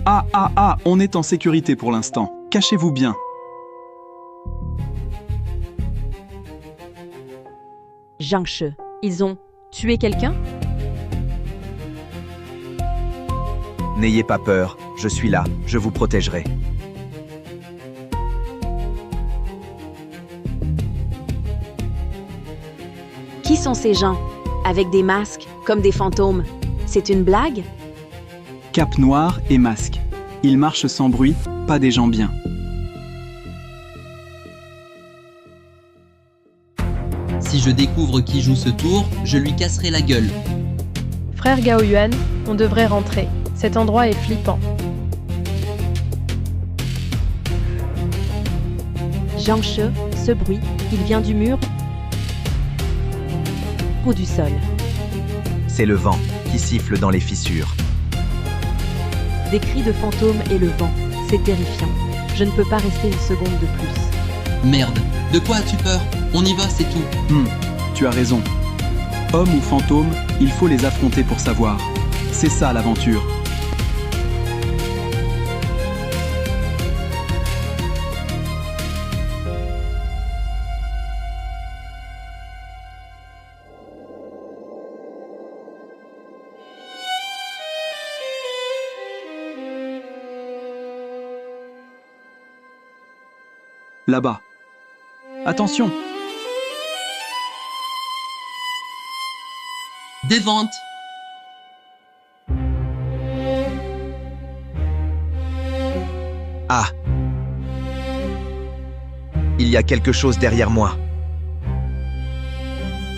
On est en sécurité pour l'instant. Cachez-vous bien. Zhang She, ils ont tué quelqu'un? N'ayez pas peur, je suis là, je vous protégerai. Qui sont ces gens? Avec des masques, comme des fantômes. C'est une blague? Cape noire et masque. Ils marchent sans bruit, pas des gens bien. Si je découvre qui joue ce tour, je lui casserai la gueule. Frère Gao Yuan, on devrait rentrer. Cet endroit est flippant. Zhang She, ce bruit, il vient du mur ou du sol? C'est le vent qui siffle dans les fissures. Des cris de fantômes et le vent, c'est terrifiant. Je ne peux pas rester une seconde de plus. Merde, de quoi as-tu peur? On y va, c'est tout. Tu as raison. Hommes ou fantômes, il faut les affronter pour savoir. C'est ça l'aventure. Là-bas. Attention! Des ventes. Ah! Il y a quelque chose derrière moi.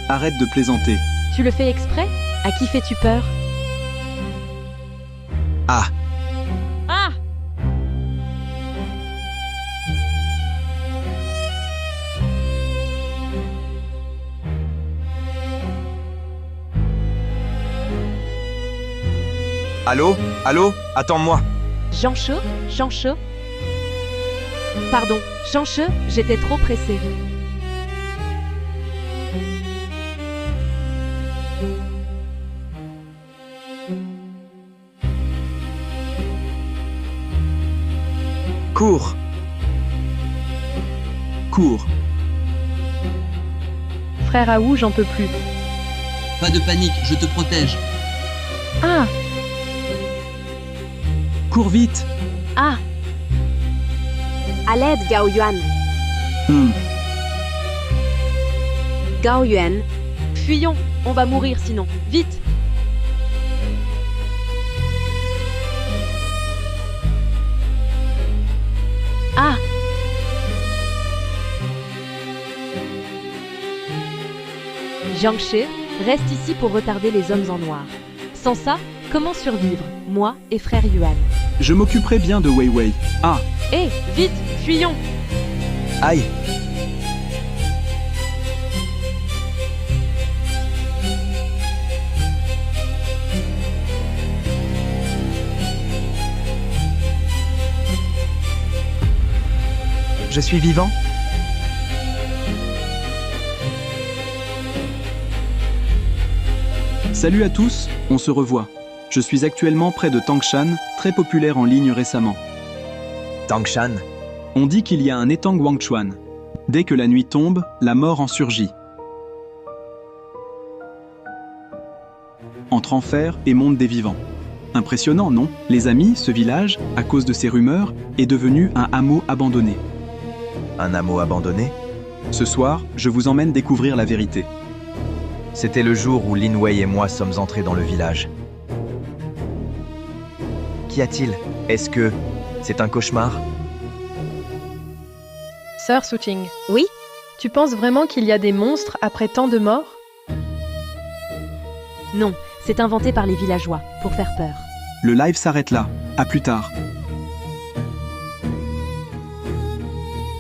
Arrête de plaisanter. Tu le fais exprès? À qui fais-tu peur? Ah! Ah! Allô? Allô? Attends-moi. Zhang She? Zhang She? Pardon, Zhang She, j'étais trop pressée. Cours! Cours. Frère Aou, j'en peux plus. Pas de panique, je te protège. Ah! Cours vite. Ah! À l'aide, Gao Yuan. Gao Yuan. Fuyons, on va mourir sinon. Vite! Ah! Zhang She, reste ici pour retarder les hommes en noir. Sans ça, comment survivre, moi et frère Yuan? Je m'occuperai bien de Wei Wei. Ah! Hé, vite, fuyons! Aïe! Je suis vivant? Salut à tous, on se revoit. Je suis actuellement près de Tangshan, très populaire en ligne récemment. Tangshan? On dit qu'il y a un étang Wangchuan. Dès que la nuit tombe, la mort en surgit. Entre enfer et monde des vivants. Impressionnant, non? Les amis, ce village, à cause de ces rumeurs, est devenu un hameau abandonné. Un hameau abandonné? Ce soir, je vous emmène découvrir la vérité. C'était le jour où Lin Wei et moi sommes entrés dans le village. Qu'y a-t-il? Est-ce que c'est un cauchemar? Sœur Suting, Oui? tu penses vraiment qu'il y a des monstres après tant de morts? Non, c'est inventé par les villageois, pour faire peur. Le live s'arrête là. À plus tard.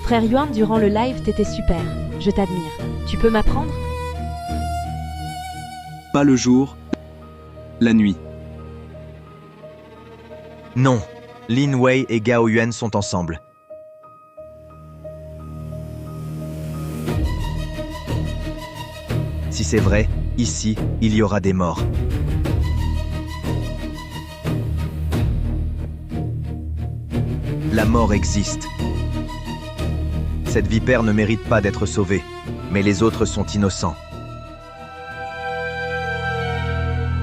Frère Yuan, durant le live, t'étais super. Je t'admire. Tu peux m'apprendre? Pas le jour, la nuit. Non, Lin Wei et Gao Yuan sont ensemble. Si c'est vrai, ici, il y aura des morts. La mort existe. Cette vipère ne mérite pas d'être sauvée, mais les autres sont innocents.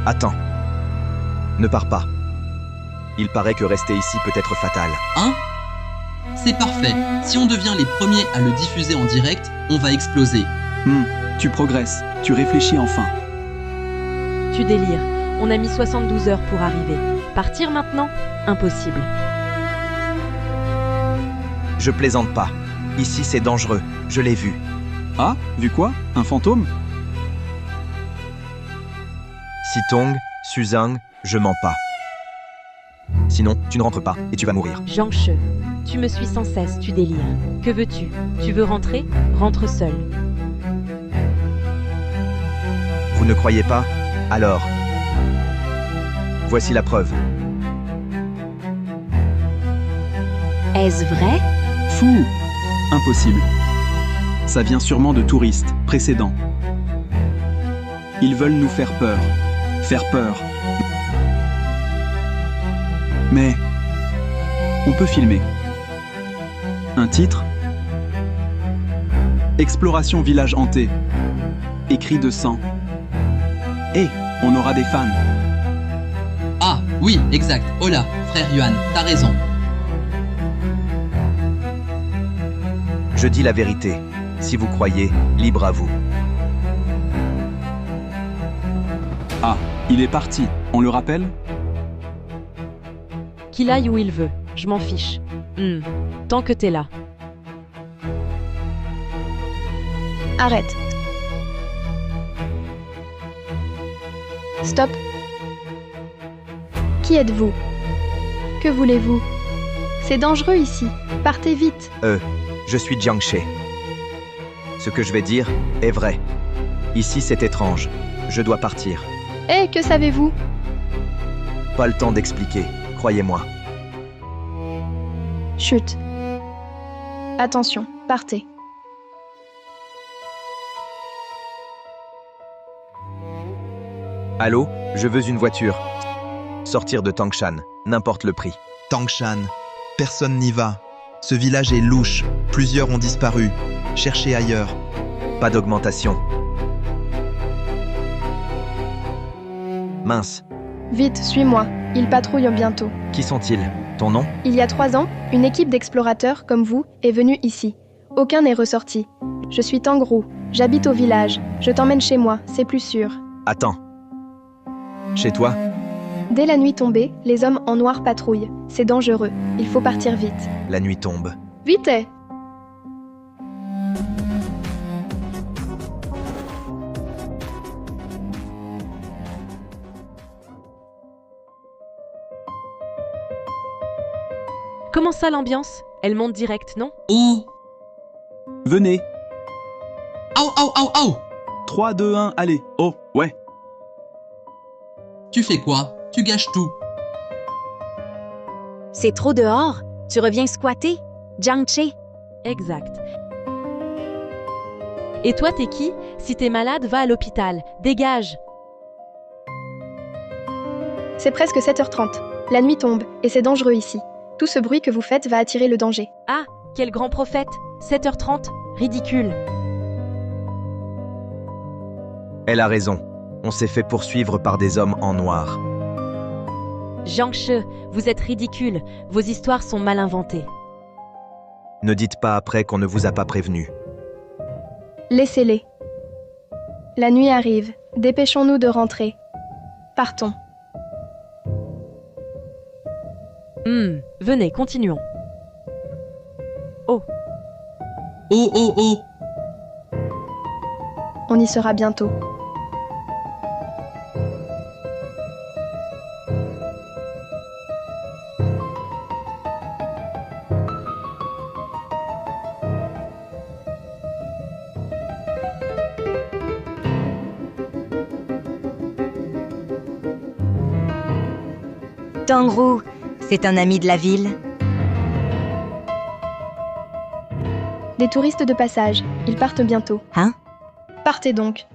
Attends. Ne pars pas. Il paraît que rester ici peut être fatal. Hein? C'est parfait. Si on devient les premiers à le diffuser en direct, on va exploser. Tu progresses, tu réfléchis enfin. Tu délires. On a mis 72 heures pour arriver. Partir maintenant? Impossible. Je plaisante pas. Ici, c'est dangereux. Je l'ai vu. Ah, vu quoi? Un fantôme? Sitong, Suzang, je mens pas. Sinon, tu ne rentres pas et tu vas mourir. Zhang She, tu me suis sans cesse, tu délires. Que veux-tu? Tu veux rentrer? Rentre seul. Vous ne croyez pas? Alors, voici la preuve. Est-ce vrai? Fou! Impossible. Ça vient sûrement de touristes, précédents. Ils veulent nous faire peur. Faire peur. Mais on peut filmer. Un titre? Exploration village hanté. Écrit de sang. Et on aura des fans. Ah, oui, exact. Hola, frère Yuan, t'as raison. Je dis la vérité. Si vous croyez, libre à vous. Ah, il est parti. On le rappelle? Qu'il aille où il veut. Je m'en fiche. Tant que t'es là. Arrête. Stop. Qui êtes-vous? Que voulez-vous? C'est dangereux ici. Partez vite. Je suis Jiang She. Ce que je vais dire est vrai. Ici, c'est étrange. Je dois partir. Eh, que savez-vous? Pas le temps d'expliquer, croyez-moi. Chut. Attention, partez. Allô, je veux une voiture. Sortir de Tangshan, n'importe le prix. Tangshan. Personne n'y va. Ce village est louche. Plusieurs ont disparu. Cherchez ailleurs. Pas d'augmentation. Mince, Vite, suis-moi. Ils patrouillent bientôt. qui sont-ils? Ton nom? Il y a 3 ans, une équipe d'explorateurs, comme vous, est venue ici. Aucun n'est ressorti. Je suis Tangrou. J'habite au village. Je t'emmène chez moi, c'est plus sûr. Attends. Chez toi? Dès la nuit tombée, les hommes en noir patrouillent. C'est dangereux. Il faut partir vite. La nuit tombe. Vite! Comment ça l'ambiance? Elle monte direct, non? Oh! Venez. Aou, aou, aou, aou! 3, 2, 1, allez. Oh, ouais. Tu fais quoi? Tu gâches tout. C'est trop dehors. Tu reviens squatter? Jiang She. Exact. Et toi, t'es qui? Si t'es malade, va à l'hôpital. Dégage! C'est presque 7h30. La nuit tombe, et c'est dangereux ici. Tout ce bruit que vous faites va attirer le danger. Ah, quel grand prophète! 7h30? Ridicule! Elle a raison. On s'est fait poursuivre par des hommes en noir. Zhang She, vous êtes ridicule. Vos histoires sont mal inventées. Ne dites pas après qu'on ne vous a pas prévenu. Laissez-les. La nuit arrive. Dépêchons-nous de rentrer. Partons. Venez, continuons. Oh, oh, oh! On y sera bientôt. Tangrou, c'est un ami de la ville. Des touristes de passage. Ils partent bientôt. Hein? Partez donc.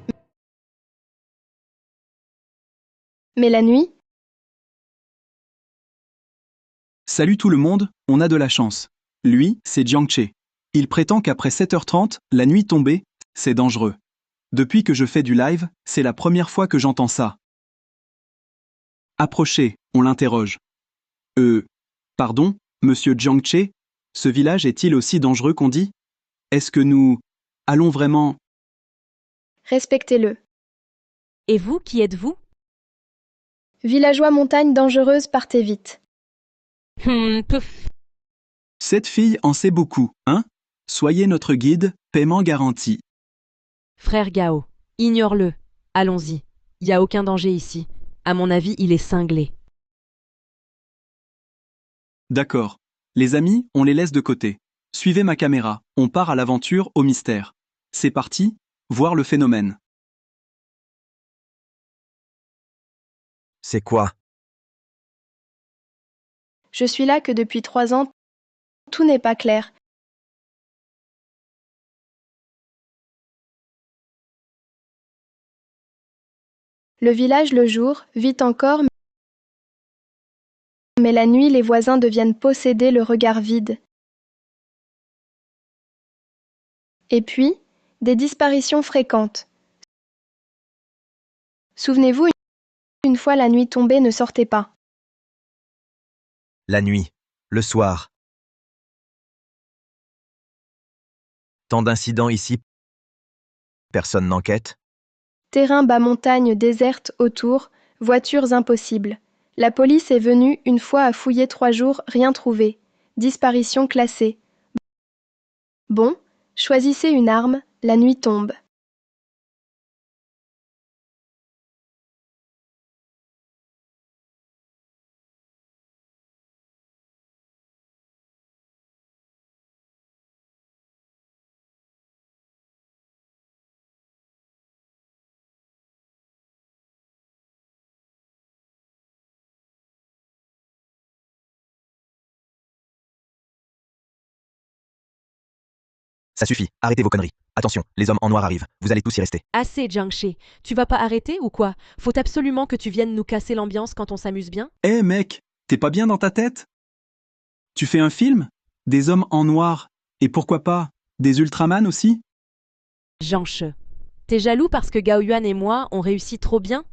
Mais la nuit? Salut tout le monde, on a de la chance. Lui, c'est Jiangche. Il prétend qu'après 7h30, la nuit tombée, c'est dangereux. Depuis que je fais du live, c'est la première fois que j'entends ça. Approchez, on l'interroge. Pardon, monsieur Jiangche, ce village est-il aussi dangereux qu'on dit? Est-ce que nous allons vraiment... Respectez-le. Et vous, qui êtes-vous? Villageois montagne dangereuse, partez vite. Pouf. Cette fille en sait beaucoup, hein? Soyez notre guide, paiement garanti. Frère Gao, ignore-le. Allons-y. Y a aucun danger ici. À mon avis, il est cinglé. D'accord. Les amis, on les laisse de côté. Suivez ma caméra, on part à l'aventure, au mystère. C'est parti, voir le phénomène. C'est quoi? Je suis là que depuis 3 ans, tout n'est pas clair. Le village le jour, vit encore, mais la nuit les voisins deviennent possédés, le regard vide. Et puis, des disparitions fréquentes. Souvenez-vous, une fois la nuit tombée, ne sortez pas. La nuit. Le soir. Tant d'incidents ici. Personne n'enquête. Terrain bas, montagne déserte autour, voitures impossibles. La police est venue une fois à fouiller 3 jours, rien trouvé. Disparition classée. Bon, choisissez une arme, la nuit tombe. Ça suffit, arrêtez vos conneries. Attention, les hommes en noir arrivent, vous allez tous y rester. Assez, Jiangche. Tu vas pas arrêter ou quoi? Faut absolument que tu viennes nous casser l'ambiance quand on s'amuse bien? Eh mec, t'es pas bien dans ta tête? Tu fais un film? Des hommes en noir? Et pourquoi pas, des Ultraman aussi? Jiangche. T'es jaloux parce que Gao Yuan et moi, on réussit trop bien?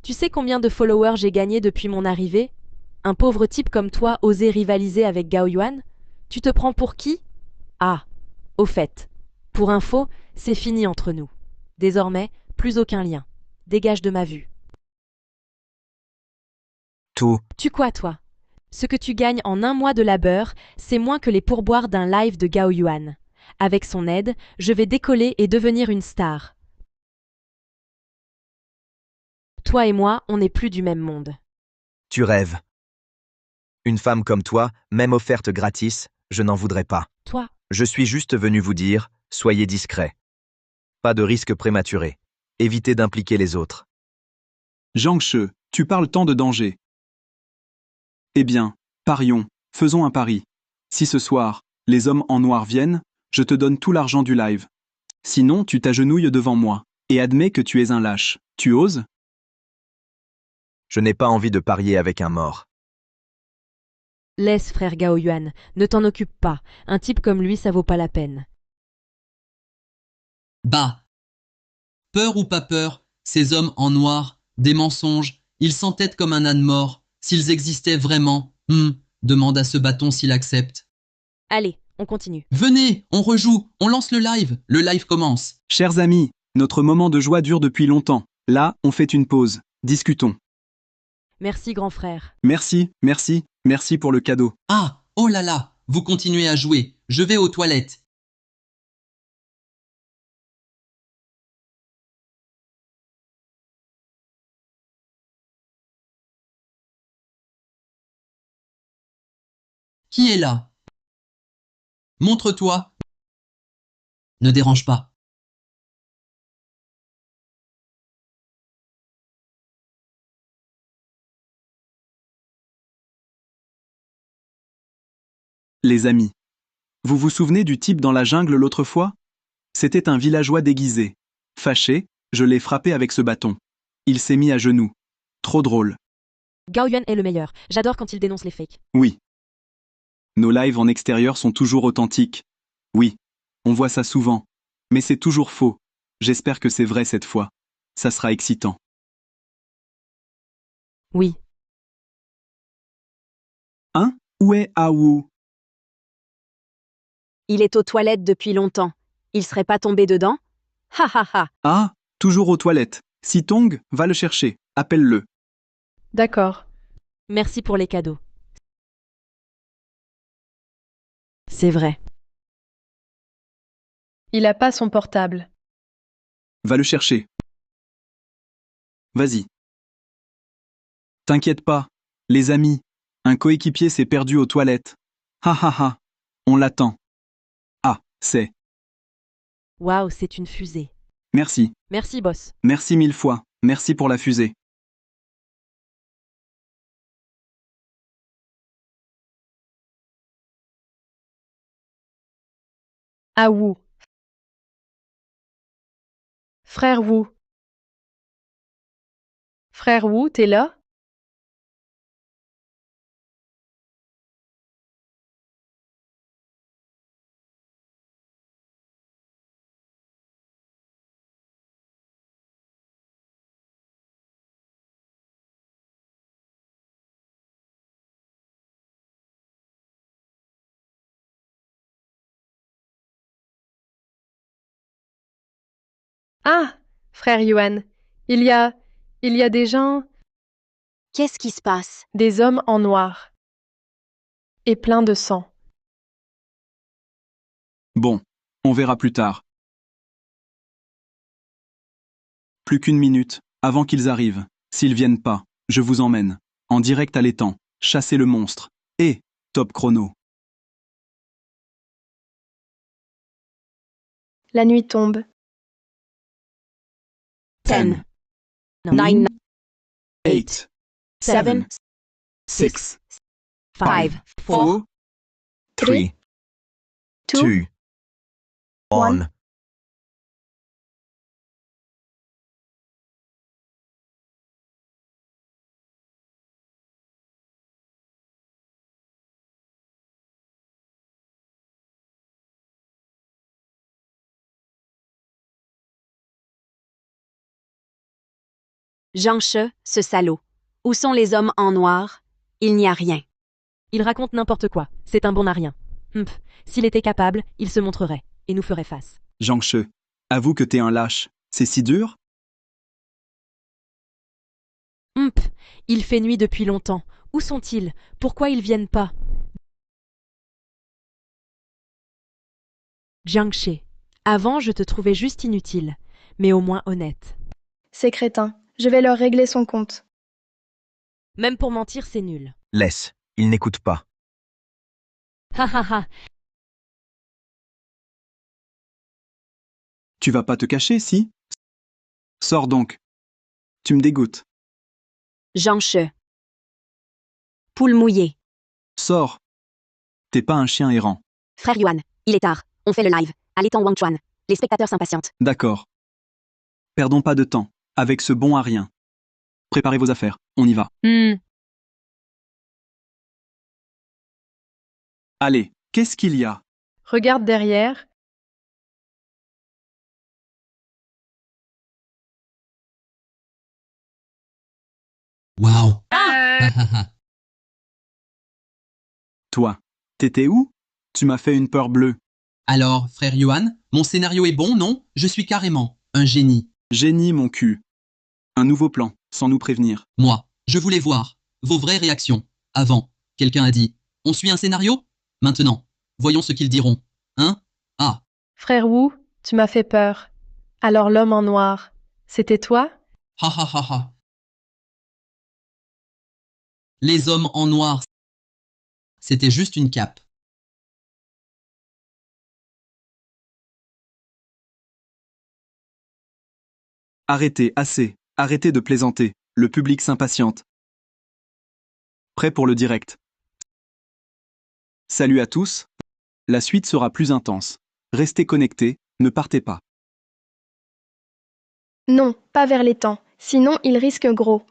Tu sais combien de followers j'ai gagné depuis mon arrivée? Un pauvre type comme toi oser rivaliser avec Gao Yuan? Tu te prends pour qui? Ah, au fait, pour info, c'est fini entre nous. Désormais, plus aucun lien. Dégage de ma vue. Tout. Tu quoi, toi? Ce que tu gagnes en 1 mois de labeur, c'est moins que les pourboires d'un live de Gao Yuan. Avec son aide, je vais décoller et devenir une star. Toi et moi, on n'est plus du même monde. Tu rêves. Une femme comme toi, même offerte gratis, je n'en voudrais pas. Toi, Je suis juste venu vous dire, soyez discret. Pas de risque prématuré. Évitez d'impliquer les autres. Jiangche, tu parles tant de danger. Eh bien, parions, faisons un pari. Si ce soir, les hommes en noir viennent, je te donne tout l'argent du live. Sinon, tu t'agenouilles devant moi, et admets que tu es un lâche. Tu oses? Je n'ai pas envie de parier avec un mort. laisse frère Gao Yuan, ne t'en occupe pas. Un type comme lui, ça vaut pas la peine. Bah. Peur ou pas peur, ces hommes en noir, des mensonges, ils s'entêtent comme un âne mort. S'ils existaient vraiment, demande à ce bâton s'il accepte. Allez, on continue. Venez, on rejoue, on lance le live commence. Chers amis, notre moment de joie dure depuis longtemps. Là, on fait une pause. Discutons. Merci grand frère. Merci, merci, merci pour le cadeau. Ah, oh là là, vous continuez à jouer, je vais aux toilettes. Qui est là? Montre-toi. Ne dérange pas. Les amis. Vous vous souvenez du type dans la jungle l'autre fois? C'était un villageois déguisé. Fâché, je l'ai frappé avec ce bâton. Il s'est mis à genoux. Trop drôle. Gao Yuan est le meilleur. J'adore quand il dénonce les fakes. Oui. Nos lives en extérieur sont toujours authentiques. Oui, on voit ça souvent. Mais c'est toujours faux. J'espère que c'est vrai cette fois. Ça sera excitant. Oui. Hein? Où est Awu? Il est aux toilettes depuis longtemps. Il serait pas tombé dedans? Ha ha ha. Ah, toujours aux toilettes. Si Tong, va le chercher. Appelle-le. D'accord. Merci pour les cadeaux. C'est vrai. Il a pas son portable. Va le chercher. Vas-y. T'inquiète pas. Les amis, un coéquipier s'est perdu aux toilettes. Ha ha ha. On l'attend. Ah, c'est. Waouh, c'est une fusée. Merci. Merci, boss. Merci mille fois. Merci pour la fusée. Ah Wu. Frère Wu. Frère Wu, t'es là? Ah, frère Yuan. Il y a des gens, Qu'est-ce qui se passe? des hommes en noir. Et plein de sang. Bon, on verra plus tard. Plus qu'une minute, avant qu'ils arrivent. S'ils viennent pas, je vous emmène. En direct à l'étang. Chasser le monstre. Et, top chrono. La nuit tombe. 10, 9, 9, 8, 7, 6, 5, 4, 4, 3, 2, 1. Zhang She, ce salaud. Où sont les hommes en noir? Il n'y a rien. Il raconte n'importe quoi. C'est un bon à rien. S'il était capable, il se montrerait et nous ferait face. Zhang She, avoue que t'es un lâche. C'est si dur? Il fait nuit depuis longtemps. Où sont-ils? Pourquoi ils viennent pas? Jiangshi. Avant, je te trouvais juste inutile, mais au moins honnête. C'est crétin. Je vais leur régler son compte. Même pour mentir, c'est nul. Laisse, il n'écoute pas. Ha ha ha. Tu vas pas te cacher, si? Sors donc. Tu me dégoûtes. Zhang She. Poule mouillée. Sors. T'es pas un chien errant. Frère Yuan, il est tard. On fait le live. À l'étang Wangchuan. Les spectateurs s'impatientent. D'accord. Perdons pas de temps. Avec ce bon à rien. Préparez vos affaires. On y va. Allez, qu'est-ce qu'il y a? Regarde derrière. Waouh. Toi, t'étais où? Tu m'as fait une peur bleue. Alors, frère Johan, mon scénario est bon, non? Je suis carrément un génie. Génie, mon cul. Un nouveau plan, sans nous prévenir. Moi, je voulais voir vos vraies réactions. Avant, quelqu'un a dit « On suit un scénario ?» Maintenant, voyons ce qu'ils diront. Hein? Ah, Frère Wu, tu m'as fait peur. Alors l'homme en noir, c'était toi? ha ha ha ha. Les hommes en noir, c'était juste une cape. Arrêtez, assez. Arrêtez de plaisanter. Le public s'impatiente. Prêt pour le direct. Salut à tous. La suite sera plus intense. Restez connectés, ne partez pas. Non, pas vers l'étang. Sinon, ils risquent gros.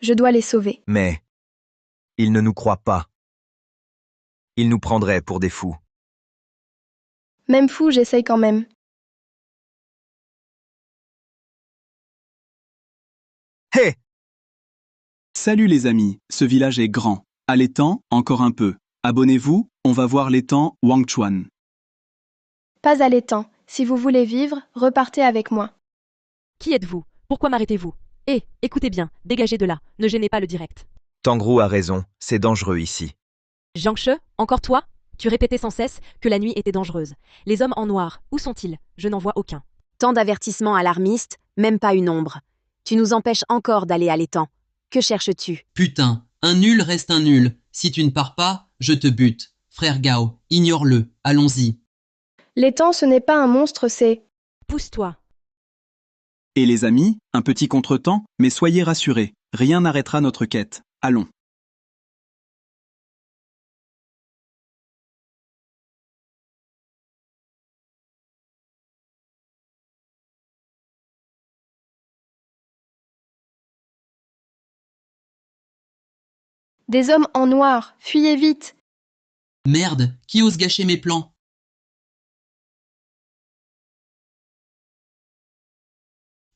Je dois les sauver. Mais il ne nous croit pas. Ils nous prendraient pour des fous. Même fou, j'essaye quand même. Hé! Salut les amis, ce village est grand. À l'étang, encore un peu. Abonnez-vous, on va voir l'étang Wangchuan. Pas à l'étang. Si vous voulez vivre, repartez avec moi. Qui êtes-vous? Pourquoi m'arrêtez-vous? Eh, écoutez bien, dégagez de là, ne gênez pas le direct. Tangrou a raison, c'est dangereux ici. Zhang encore toi? Tu répétais sans cesse que la nuit était dangereuse. Les hommes en noir, où sont-ils? Je n'en vois aucun. Tant d'avertissements alarmistes, même pas une ombre. Tu nous empêches encore d'aller à l'étang. Que cherches-tu? Putain, un nul reste un nul. Si tu ne pars pas, je te bute. Frère Gao, ignore-le. Allons-y. L'étang, ce n'est pas un monstre, c'est... Pousse-toi. Et les amis, un petit contretemps, mais soyez rassurés, rien n'arrêtera notre quête. Allons. Des hommes en noir, fuyez vite! Merde, qui ose gâcher mes plans?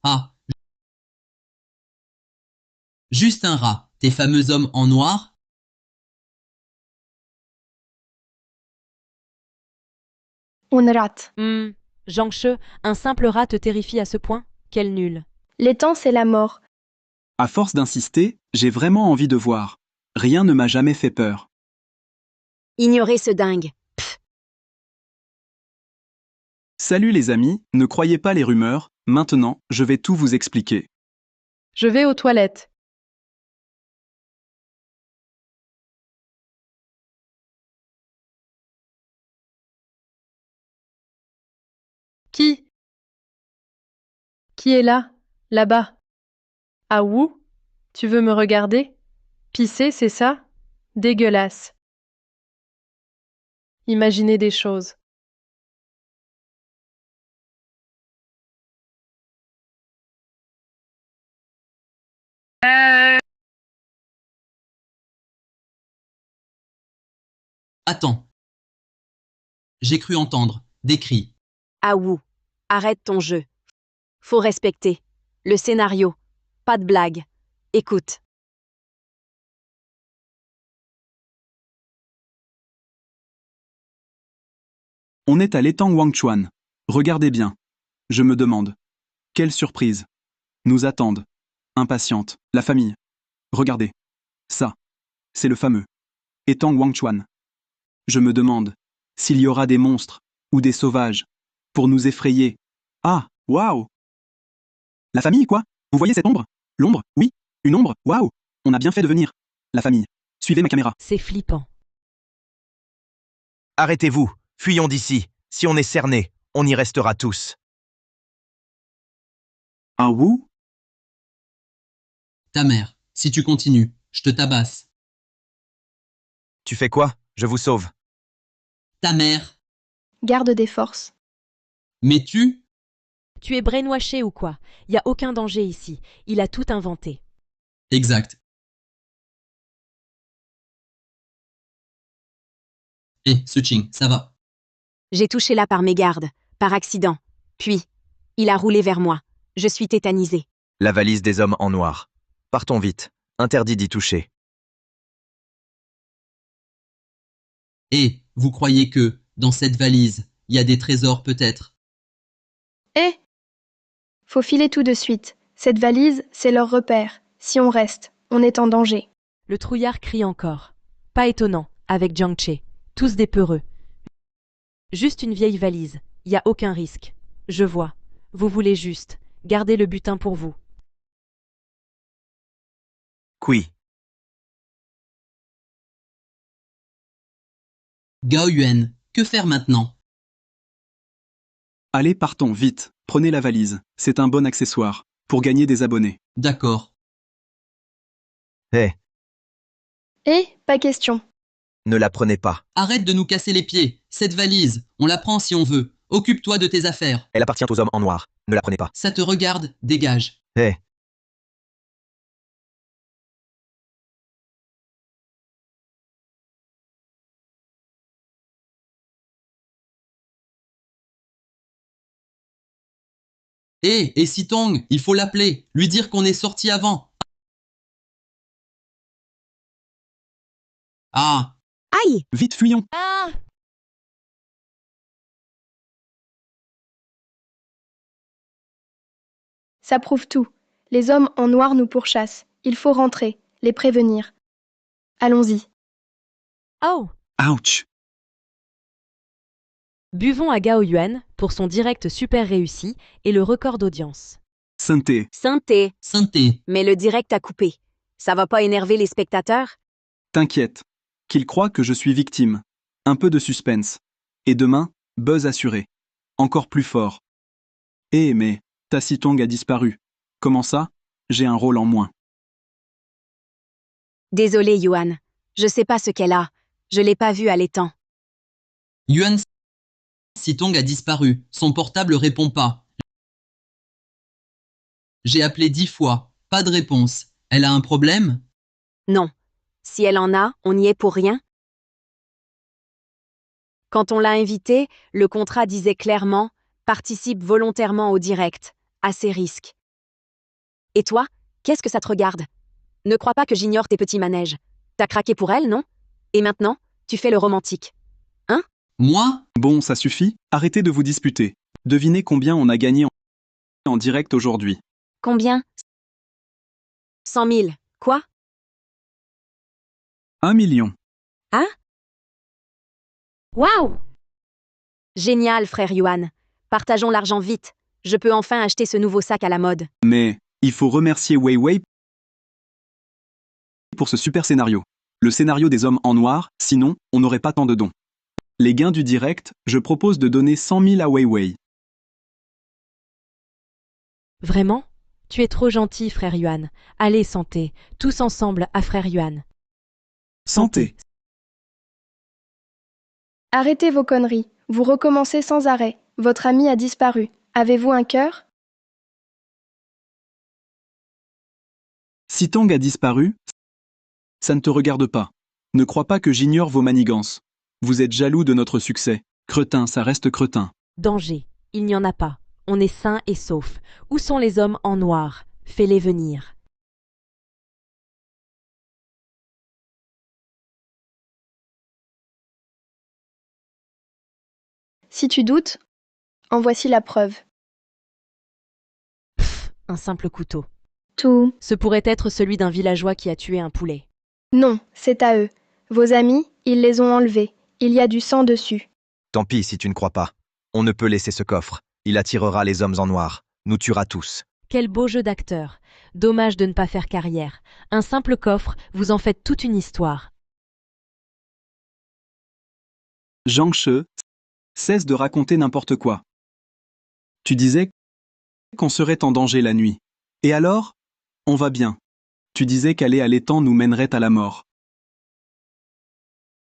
Ah. Juste un rat, tes fameux hommes en noir? On rate. Zhang un simple rat te terrifie à ce point? Quel nul. L'étang, c'est la mort. À force d'insister, j'ai vraiment envie de voir. Rien ne m'a jamais fait peur. Ignorez ce dingue. Salut les amis, ne croyez pas les rumeurs, maintenant, je vais tout vous expliquer. Je vais aux toilettes. Qui? Qui est là? Là-bas. Ah ouh? Tu veux me regarder? Pisser, c'est ça? Dégueulasse. Imaginez des choses. Attends. J'ai cru entendre des cris. Ah ouh. Arrête ton jeu. Faut respecter. Le scénario. Pas de blague. Écoute. On est à l'étang Wangchuan. Regardez bien. Je me demande. Quelle surprise. Nous attendent. Impatiente. La famille. Regardez. Ça. C'est le fameux étang Wangchuan. Je me demande s'il y aura des monstres ou des sauvages pour nous effrayer. Ah, waouh! La famille, quoi? Vous voyez cette ombre? L'ombre? Oui, une ombre? Waouh! On a bien fait de venir. La famille. Suivez ma caméra. C'est flippant. Arrêtez-vous, fuyons d'ici. Si on est cerné, on y restera tous. Ah ouh? Ta mère, si tu continues, je te tabasse. Tu fais quoi? Je vous sauve. Ta mère. Garde des forces. Mais tu? Tu es brainwashé ou quoi? Y a aucun danger ici. Il a tout inventé. Exact. Eh, Suching, ça va. J'ai touché là par mégarde, par accident. Puis, il a roulé vers moi. Je suis tétanisée. La valise des hommes en noir. Partons vite. Interdit d'y toucher. Et vous croyez que, dans cette valise, il y a des trésors peut-être? Eh! Faut filer tout de suite. Cette valise, c'est leur repère. Si on reste, on est en danger. Le trouillard crie encore. Pas étonnant, avec Jiang Che. Tous des peureux. Juste une vieille valise. Y a aucun risque. Je vois. Vous voulez juste. Gardez le butin pour vous. Qui? Gao Yuan, que faire maintenant? Allez, partons, vite. Prenez la valise. C'est un bon accessoire. Pour gagner des abonnés. D'accord. Hé, Eh, pas question. ne la prenez pas. Arrête de nous casser les pieds. Cette valise, on la prend si on veut. Occupe-toi de tes affaires. Elle appartient aux hommes en noir. Ne la prenez pas. Ça te regarde, dégage. Hé, Et Sitong, il faut l'appeler, lui dire qu'on est sorti avant. Ah, Aïe! Vite, fuyons. Ah! Ça prouve tout. Les hommes en noir nous pourchassent. Il faut rentrer, les prévenir. Allons-y. Oh! Ouch. Buvons à Gao Yuan pour son direct super réussi et le record d'audience. Synthé. Synthé, synthé. mais le direct a coupé. Ça va pas énerver les spectateurs? T'inquiète. Qu'ils croient que je suis victime. Un peu de suspense. Et demain, buzz assuré. Encore plus fort. Eh mais, ta Sitong a disparu. Comment ça? J'ai un rôle en moins. Désolé, Yuan. Je sais pas ce qu'elle a. Je l'ai pas vue à l'étang. Yuan Sitong a disparu. Son portable répond pas. J'ai appelé 10 fois. Pas de réponse. Elle a un problème? Non. Si elle en a, on n'y est pour rien. Quand on l'a invitée, le contrat disait clairement « Participe volontairement au direct, à ses risques ». Et toi, qu'est-ce que ça te regarde? Ne crois pas que j'ignore tes petits manèges. T'as craqué pour elle, non? Et maintenant, tu fais le romantique. Moi? Bon, ça suffit. Arrêtez de vous disputer. Devinez combien on a gagné en direct aujourd'hui. Combien? 100 000. Quoi? 1 million. Waouh! Génial, frère Yuan. Partageons l'argent vite. Je peux enfin acheter ce nouveau sac à la mode. Mais, il faut remercier Weiwei pour ce super scénario. Le scénario des hommes en noir, sinon, on n'aurait pas tant de dons. Les gains du direct, je propose de donner 100 000 à Weiwei. Vraiment? Tu es trop gentil, frère Yuan. Allez, santé, tous ensemble à frère Yuan. Santé. Arrêtez vos conneries. Vous recommencez sans arrêt. Votre ami a disparu. Avez-vous un cœur? Sitong a disparu? Ça ne te regarde pas. Ne crois pas que j'ignore vos manigances. Vous êtes jaloux de notre succès. Cretin, ça reste cretin. Danger. Il n'y en a pas. On est sains et saufs. Où sont les hommes en noir? Fais-les venir. Si tu doutes, en voici la preuve. Pff, un simple couteau. Tout. Ce pourrait être celui d'un villageois qui a tué un poulet. Non, c'est à eux. Vos amis, ils les ont enlevés. Il y a du sang dessus. Tant pis si tu ne crois pas. On ne peut laisser ce coffre. Il attirera les hommes en noir, nous tuera tous. Quel beau jeu d'acteur. Dommage de ne pas faire carrière. Un simple coffre, vous en faites toute une histoire. Zhang She, cesse de raconter n'importe quoi. Tu disais qu'on serait en danger la nuit. Et alors? On va bien. Tu disais qu'aller à l'étang nous mènerait à la mort.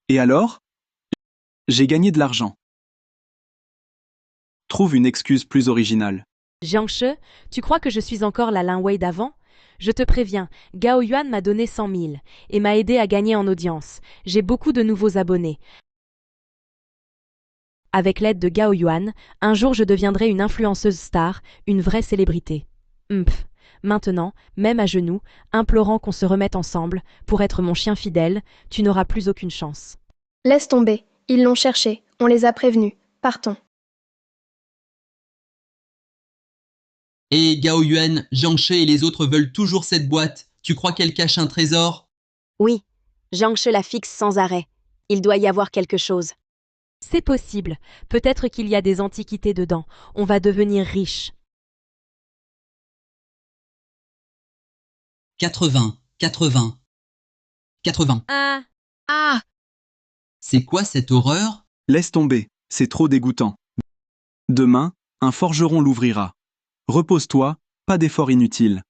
Et alors? J'ai gagné de l'argent. Trouve une excuse plus originale. Jiangshi, tu crois que je suis encore la Lin Wei d'avant? Je te préviens, Gao Yuan m'a donné 100 000 et m'a aidé à gagner en audience. J'ai beaucoup de nouveaux abonnés. Avec l'aide de Gao Yuan, un jour je deviendrai une influenceuse star, une vraie célébrité. Maintenant, même à genoux, implorant qu'on se remette ensemble, pour être mon chien fidèle, tu n'auras plus aucune chance. Laisse tomber. Ils l'ont cherché. On les a prévenus. Partons. Et Gao Yuan, Jiangshi et les autres veulent toujours cette boîte. Tu crois qu'elle cache un trésor? Oui, Jiangshi la fixe sans arrêt. Il doit y avoir quelque chose. C'est possible. Peut-être qu'il y a des antiquités dedans. On va devenir riche. 80, 80, 80. Ah! C'est quoi cette horreur? Laisse tomber, c'est trop dégoûtant. Demain, un forgeron l'ouvrira. Repose-toi, pas d'effort inutile.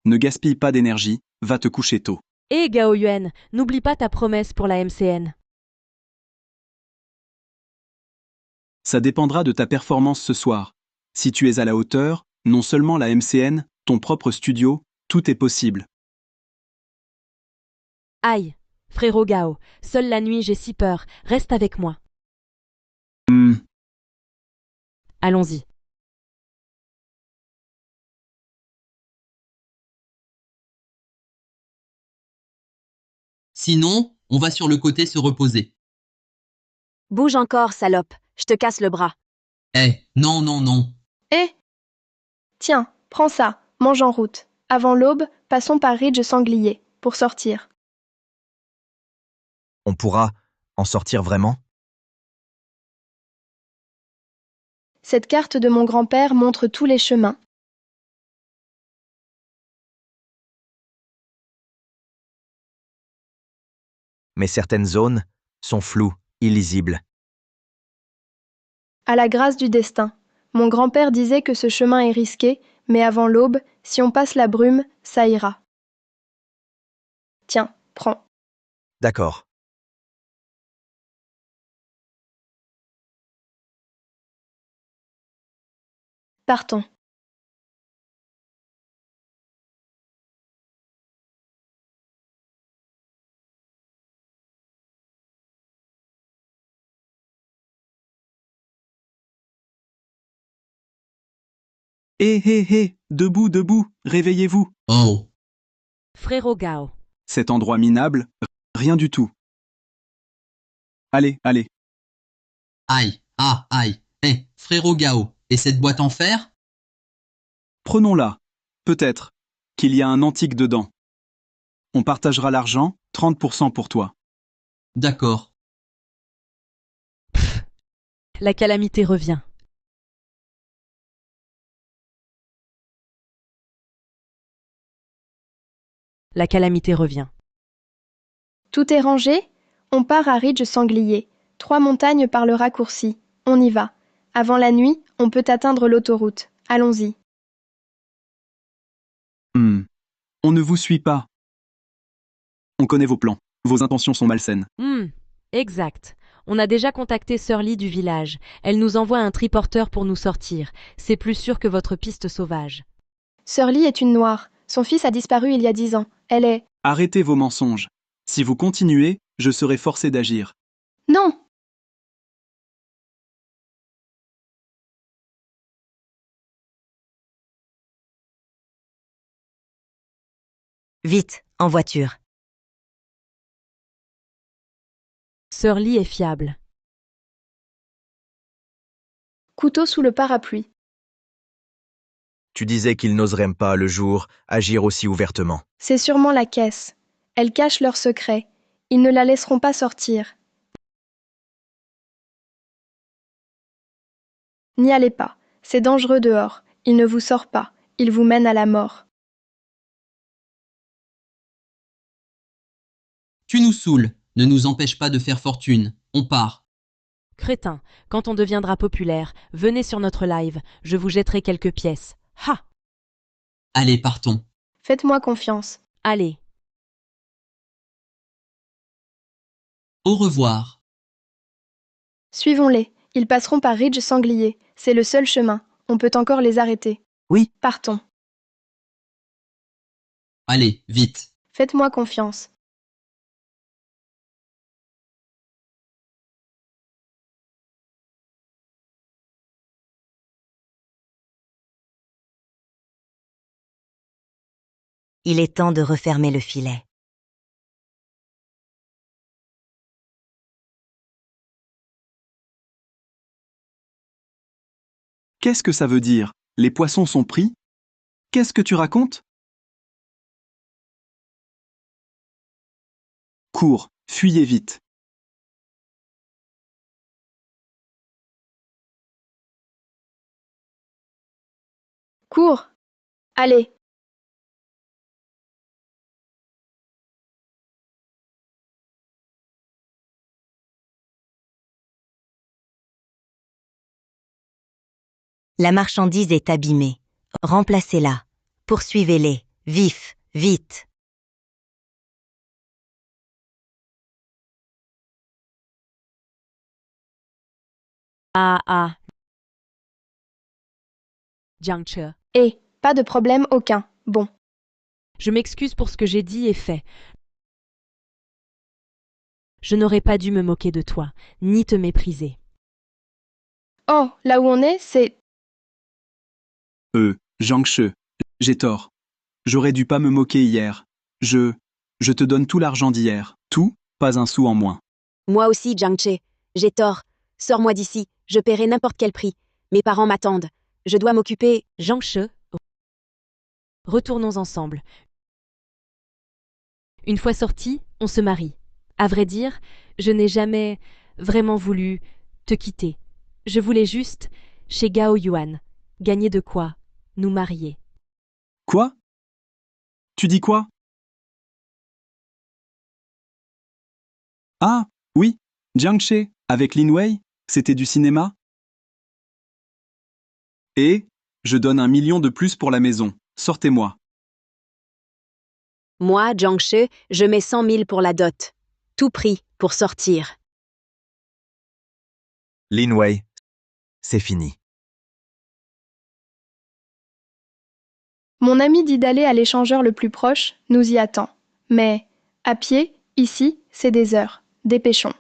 Ne gaspille pas d'énergie, va te coucher tôt. Hé Gao Yuan, n'oublie pas ta promesse pour la MCN. Ça dépendra de ta performance ce soir. Si tu es à la hauteur, non seulement la MCN, ton propre studio, tout est possible. Aïe, frérot Gao, seule la nuit j'ai si peur, reste avec moi. Allons-y. Sinon, on va sur le côté se reposer. Bouge encore, salope, je te casse le bras. Eh, non, non, non. Eh! Tiens, prends ça, mange en route. Avant l'aube, passons par Ridge Sanglier, pour sortir. On pourra en sortir vraiment? Cette carte de mon grand-père montre tous les chemins. Mais certaines zones sont floues, illisibles. À la grâce du destin. Mon grand-père disait que ce chemin est risqué, mais avant l'aube, si on passe la brume, ça ira. Tiens, prends. D'accord. Partons. Hé hé hé, debout, debout, réveillez-vous. Oh. Frérot Gao. Cet endroit minable, rien du tout. Allez, allez. Aïe, ah, aïe. Eh, frérot Gao, et cette boîte en fer? Prenons-la. Peut-être qu'il y a un antique dedans. On partagera l'argent, 30% pour toi. D'accord. La calamité revient. La calamité revient. Tout est rangé? On part à Ridge Sanglier. 3 montagnes par le raccourci. On y va. Avant la nuit, on peut atteindre l'autoroute. Allons-y. On ne vous suit pas. On connaît vos plans. Vos intentions sont malsaines. Exact. On a déjà contacté Sœur Lee du village. Elle nous envoie un triporteur pour nous sortir. C'est plus sûr que votre piste sauvage. Sœur Lee est une noire. Son fils a disparu il y a 10 ans. Elle est... Arrêtez vos mensonges. Si vous continuez, je serai forcé d'agir. Non! Vite, en voiture. Sœur Lee est fiable. Couteau sous le parapluie. Tu disais qu'ils n'oseraient pas, le jour, agir aussi ouvertement. C'est sûrement la caisse. Elle cache leurs secrets. Ils ne la laisseront pas sortir. N'y allez pas. C'est dangereux dehors. Il ne vous sort pas. Il vous mène à la mort. Tu nous saoules. Ne nous empêche pas de faire fortune. On part. Crétin, quand on deviendra populaire, venez sur notre live. Je vous jetterai quelques pièces. Ha! Allez, partons. Faites-moi confiance. Allez. Au revoir. Suivons-les. Ils passeront par Ridge Sanglier. C'est le seul chemin. On peut encore les arrêter. Oui. Partons. Allez, vite. Faites-moi confiance. Il est temps de refermer le filet. Qu'est-ce que ça veut dire? Les poissons sont pris? Qu'est-ce que tu racontes? Cours, fuyez vite. Cours. Allez. La marchandise est abîmée. Remplacez-la. Poursuivez-les. Vif, vite. Ah. Jiangche. Pas de problème aucun. Bon. Je m'excuse pour ce que j'ai dit et fait. Je n'aurais pas dû me moquer de toi, ni te mépriser. Oh, là où on est, c'est... Jiangche, j'ai tort. J'aurais dû pas me moquer hier. Je te donne tout l'argent d'hier. Tout, pas un sou en moins. Moi aussi, Jiangche. J'ai tort. Sors-moi d'ici. Je paierai n'importe quel prix. Mes parents m'attendent. Je dois m'occuper. Jiangche. Retournons ensemble. Une fois sortis, on se marie. À vrai dire, je n'ai jamais vraiment voulu te quitter. Je voulais juste, chez Gao Yuan, gagner de quoi nous marier. Quoi? Tu dis quoi? Ah, oui, Jiangche, avec Lin Wei, c'était du cinéma? Et je donne 1 million de plus pour la maison. Sortez-moi. Moi, Jiangche, je mets 100 000 pour la dot. Tout prix pour sortir. Lin Wei, c'est fini. Mon ami dit d'aller à l'échangeur le plus proche, nous y attend. Mais, à pied, ici, c'est des heures. Dépêchons.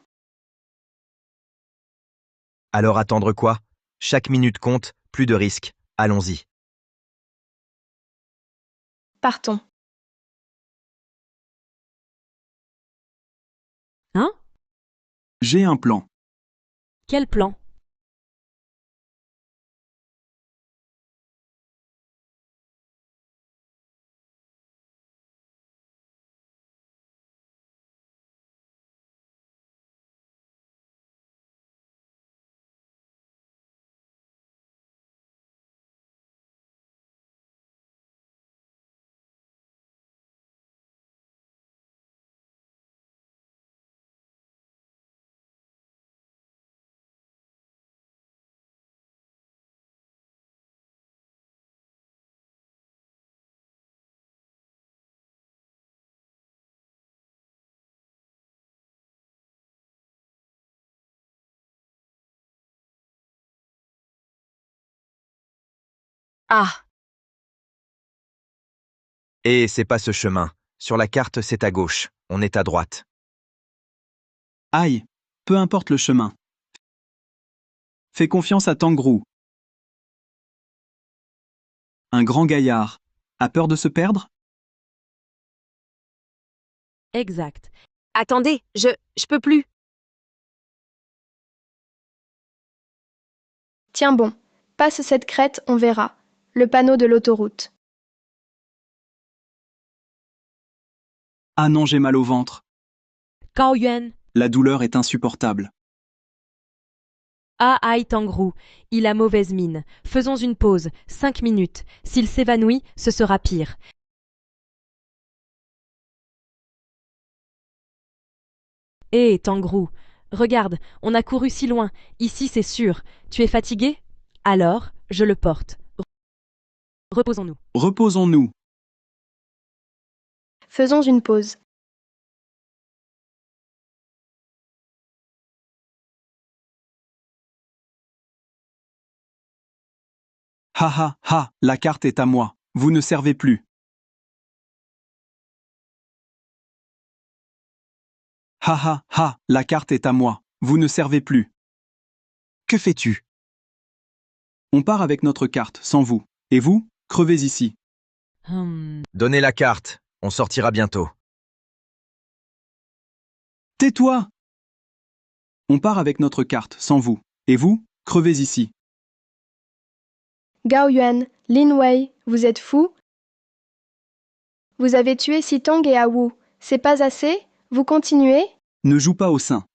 Alors attendre quoi? Chaque minute compte, plus de risques. Allons-y. Partons. Hein? J'ai un plan. Quel plan? Ah, Et c'est pas ce chemin. Sur la carte, c'est à gauche. On est à droite. Aïe, peu importe le chemin. Fais confiance à Tangrou. Un grand gaillard. A peur de se perdre? Exact. attendez, je peux plus. Tiens bon. Passe cette crête, on verra. Le panneau de l'autoroute. Ah non, j'ai mal au ventre. Gao Yuan. La douleur est insupportable. Ah aïe Tangrou, il a mauvaise mine. Faisons une pause, 5 minutes. S'il s'évanouit, ce sera pire. Hé, Tangrou, regarde, on a couru si loin. Ici, c'est sûr. Tu es fatigué? Alors, je le porte. Reposons-nous. Reposons-nous. Faisons une pause. Ha ha ha, la carte est à moi. Vous ne servez plus. Ha ha ha, la carte est à moi. Vous ne servez plus. Que fais-tu? On part avec notre carte, sans vous. Et vous, crevez ici. Donnez la carte. On sortira bientôt. Tais-toi! On part avec notre carte, sans vous. Et vous, crevez ici. Gao Yuan, Lin Wei, vous êtes fous? Vous avez tué Sitong et Awu. C'est pas assez? Vous continuez? Ne joue pas au sein.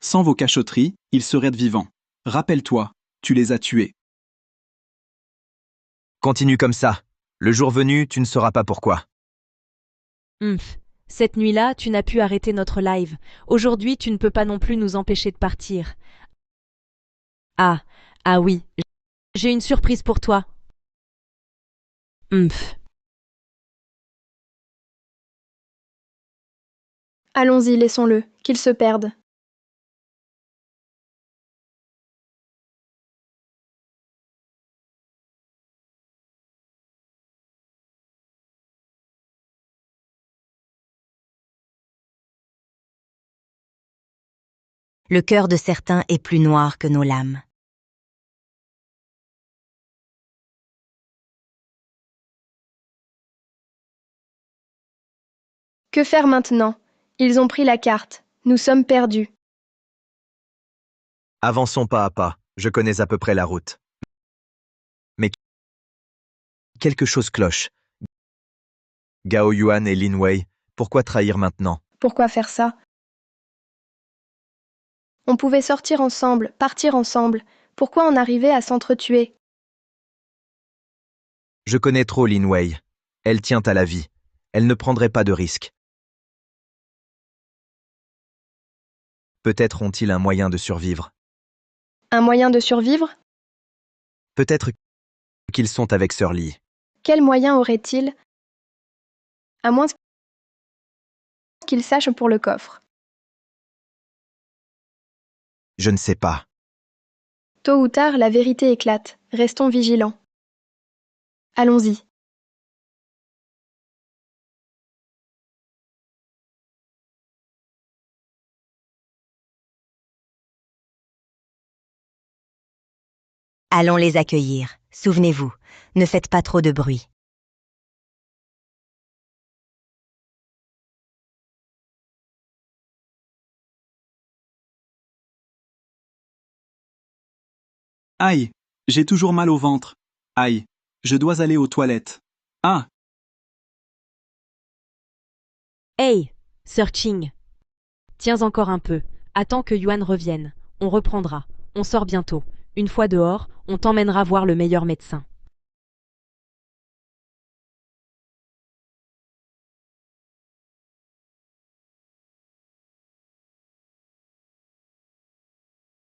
Sans vos cachotteries, ils seraient vivants. Rappelle-toi, tu les as tués. Continue comme ça. Le jour venu, tu ne sauras pas pourquoi. Cette nuit-là, tu n'as pu arrêter notre live. Aujourd'hui, tu ne peux pas non plus nous empêcher de partir. Ah oui, j'ai une surprise pour toi. Allons-y, laissons-le, qu'il se perde. Le cœur de certains est plus noir que nos lames. Que faire maintenant? Ils ont pris la carte. Nous sommes perdus. Avançons pas à pas, je connais à peu près la route. Mais quelque chose cloche. Gao Yuan et Lin Wei, pourquoi trahir maintenant? Pourquoi faire ça? On pouvait sortir ensemble, partir ensemble. Pourquoi en arriver à s'entretuer? Je connais trop Lin Wei. Elle tient à la vie. Elle ne prendrait pas de risques. Peut-être ont-ils un moyen de survivre. Un moyen de survivre? Peut-être qu'ils sont avec Sir Lee. Quel moyen aurait-il? À moins qu'il sache pour le coffre. Je ne sais pas. Tôt ou tard, la vérité éclate. Restons vigilants. Allons-y. Allons les accueillir. Souvenez-vous, ne faites pas trop de bruit. Aïe, j'ai toujours mal au ventre. Aïe, je dois aller aux toilettes. Ah, Hey, Searching. Tiens encore un peu. Attends que Yuan revienne. On reprendra. On sort bientôt. Une fois dehors, on t'emmènera voir le meilleur médecin.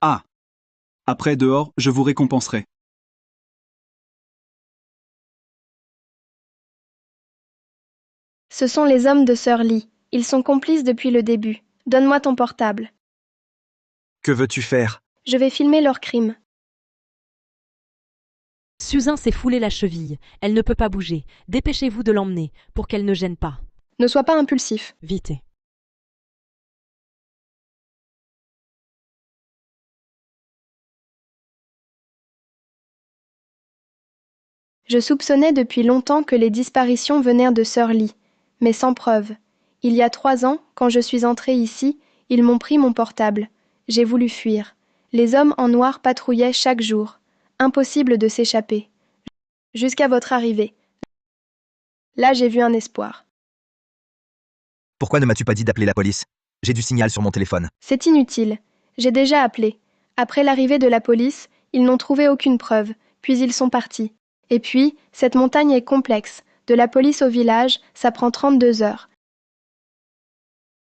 ah. Après dehors, je vous récompenserai. Ce sont les hommes de Sir Lee. Ils sont complices depuis le début. Donne-moi ton portable. Que veux-tu faire? Je vais filmer leur crime. Susan s'est foulée la cheville. Elle ne peut pas bouger. Dépêchez-vous de l'emmener, pour qu'elle ne gêne pas. Ne sois pas impulsif. Vite. Je soupçonnais depuis longtemps que les disparitions venaient de Sir Lee, mais sans preuve. Il y a 3 ans, quand je suis entrée ici, ils m'ont pris mon portable. J'ai voulu fuir. Les hommes en noir patrouillaient chaque jour. Impossible de s'échapper. Jusqu'à votre arrivée. Là, j'ai vu un espoir. Pourquoi ne m'as-tu pas dit d'appeler la police? J'ai du signal sur mon téléphone. C'est inutile. J'ai déjà appelé. Après l'arrivée de la police, ils n'ont trouvé aucune preuve, puis ils sont partis. Et puis, cette montagne est complexe. De la police au village, ça prend 32 heures.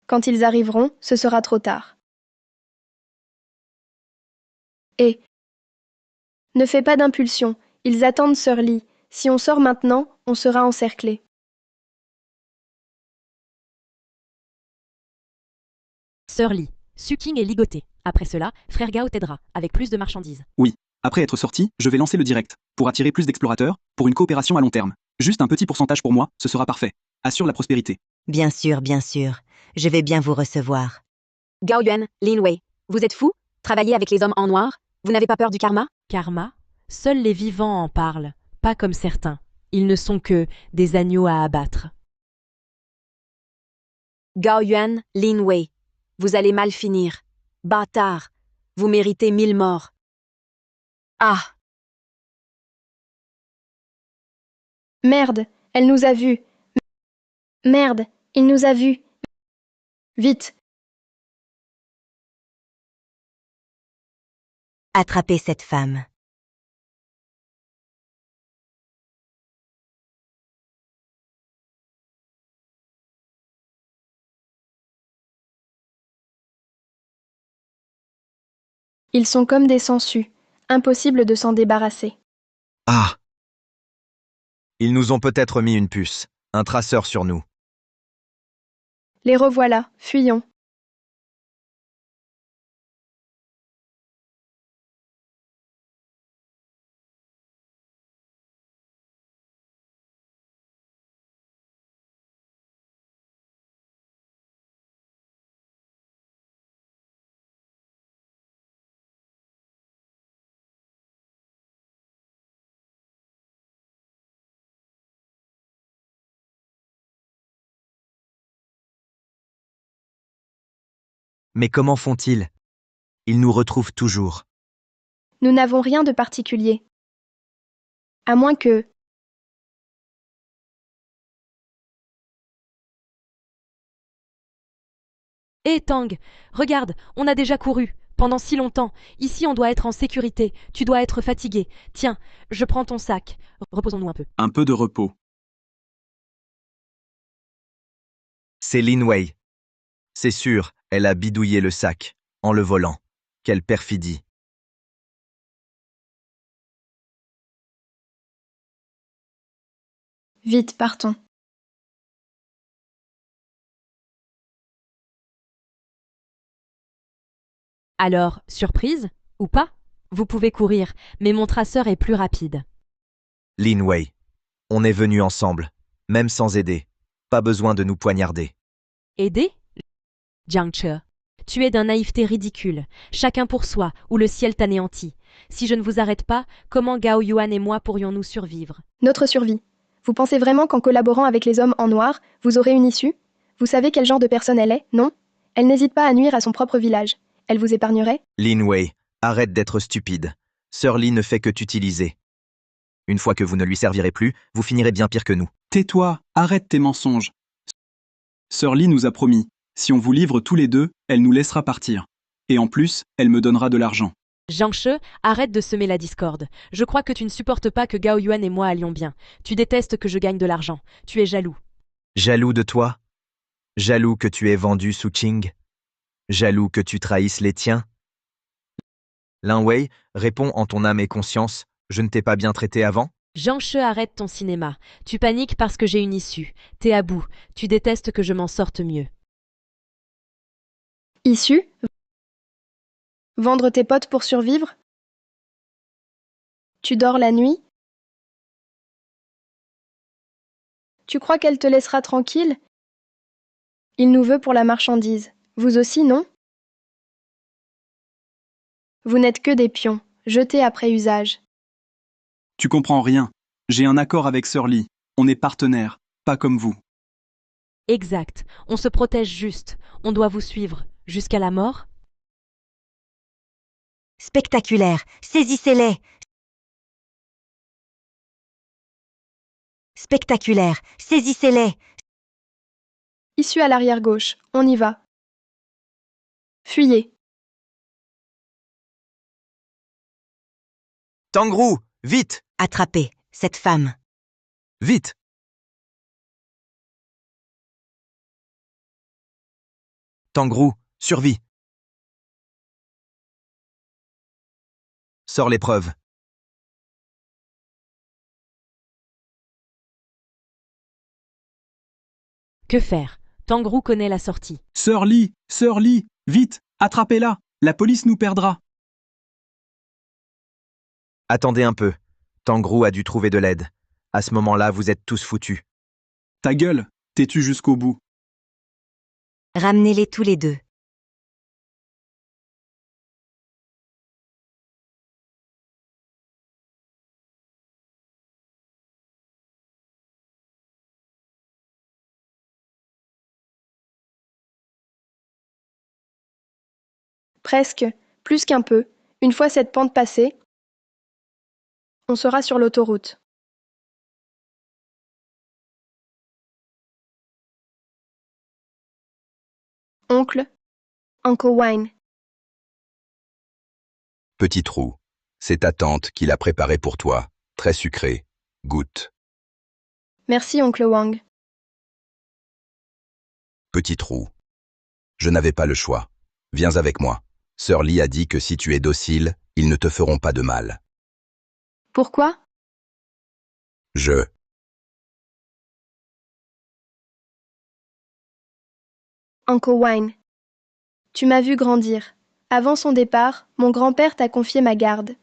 Quand ils arriveront, ce sera trop tard. Et ne fais pas d'impulsion, ils attendent Sir Lee. Si on sort maintenant, on sera encerclé. Sir Lee, Suking est ligoté. Après cela, frère Gao t'aidera, avec plus de marchandises. Oui. Après être sorti, je vais lancer le direct, pour attirer plus d'explorateurs, pour une coopération à long terme. Juste un petit pourcentage pour moi, ce sera parfait. Assure la prospérité. Bien sûr, je vais bien vous recevoir. Gao Yuan, Lin Wei, vous êtes fous? Travailler avec les hommes en noir? Vous n'avez pas peur du karma? Karma? Seuls les vivants en parlent, pas comme certains. Ils ne sont que des agneaux à abattre. Gao Yuan, Lin Wei, vous allez mal finir. Bâtard, vous méritez 1000 morts. Ah! Merde, elle nous a vus. Merde, il nous a vus. Vite, Attrapez cette femme. ils sont comme des sangsues. Impossible de s'en débarrasser. Ah! Ils nous ont peut-être mis une puce, un traceur sur nous. Les revoilà, fuyons. Mais comment font-ils? Ils nous retrouvent toujours. Nous n'avons rien de particulier. À moins que... Hé Tang, regarde, on a déjà couru. Pendant si longtemps. Ici, on doit être en sécurité. Tu dois être fatigué. Tiens, je prends ton sac. Reposons-nous un peu. Un peu de repos. C'est Lin Wei. C'est sûr, elle a bidouillé le sac, en le volant. Quelle perfidie. Vite, partons. Alors, surprise ou pas? Vous pouvez courir, mais mon traceur est plus rapide. Lin Wei. On est venus ensemble, même sans aider. Pas besoin de nous poignarder. Aider? Jiang Che, tu es d'un naïveté ridicule. Chacun pour soi, ou le ciel t'anéantit. Si je ne vous arrête pas, comment Gao Yuan et moi pourrions-nous survivre? Notre survie. Vous pensez vraiment qu'en collaborant avec les hommes en noir, vous aurez une issue? Vous savez quel genre de personne elle est, non? Elle n'hésite pas à nuire à son propre village. Elle vous épargnerait? Lin Wei, arrête d'être stupide. Sir Li ne fait que t'utiliser. Une fois que vous ne lui servirez plus, vous finirez bien pire que nous. Tais-toi, arrête tes mensonges. Sir Lee nous a promis, si on vous livre tous les deux, elle nous laissera partir. Et en plus, elle me donnera de l'argent. Jiang Che, arrête de semer la discorde. Je crois que tu ne supportes pas que Gao Yuan et moi allions bien. Tu détestes que je gagne de l'argent. Tu es jaloux. Jaloux de toi? Jaloux que tu aies vendu Su Qing? Jaloux que tu trahisses les tiens? Lin Wei, réponds en ton âme et conscience, je ne t'ai pas bien traité avant? Jiang Che, arrête ton cinéma. Tu paniques parce que j'ai une issue. T'es à bout. Tu détestes que je m'en sorte mieux. Issue? Vendre tes potes pour survivre? Tu dors la nuit? Tu crois qu'elle te laissera tranquille? Il nous veut pour la marchandise. Vous aussi, non? Vous n'êtes que des pions, jetés après usage. Tu comprends rien. J'ai un accord avec Sir Lee. On est partenaires, pas comme vous. Exact. On se protège juste. On doit vous suivre. Jusqu'à la mort? Spectaculaire, saisissez-les. Spectaculaire, saisissez-les. Issue à l'arrière gauche, on y va. Fuyez. Tangrou, vite! Attrapez cette femme. Vite! Tangrou, survie! Sors les preuves. Que faire? Tangrou connaît la sortie. Sir Lee, vite, attrapez-la. La police nous perdra. Attendez un peu. Tangrou a dû trouver de l'aide. À ce moment-là, vous êtes tous foutus. Ta gueule, t'es-tu jusqu'au bout? Ramenez-les tous les deux. Presque, plus qu'un peu. Une fois cette pente passée, on sera sur l'autoroute. Oncle, Uncle Wine. Petit trou. C'est ta tante qui l'a préparé pour toi. Très sucré. Goûte. Merci, Oncle Wang. Petit trou. Je n'avais pas le choix. Viens avec moi. Sir Lee a dit que si tu es docile, ils ne te feront pas de mal. Pourquoi? Uncle Wine. Tu m'as vu grandir. Avant son départ, mon grand-père t'a confié ma garde.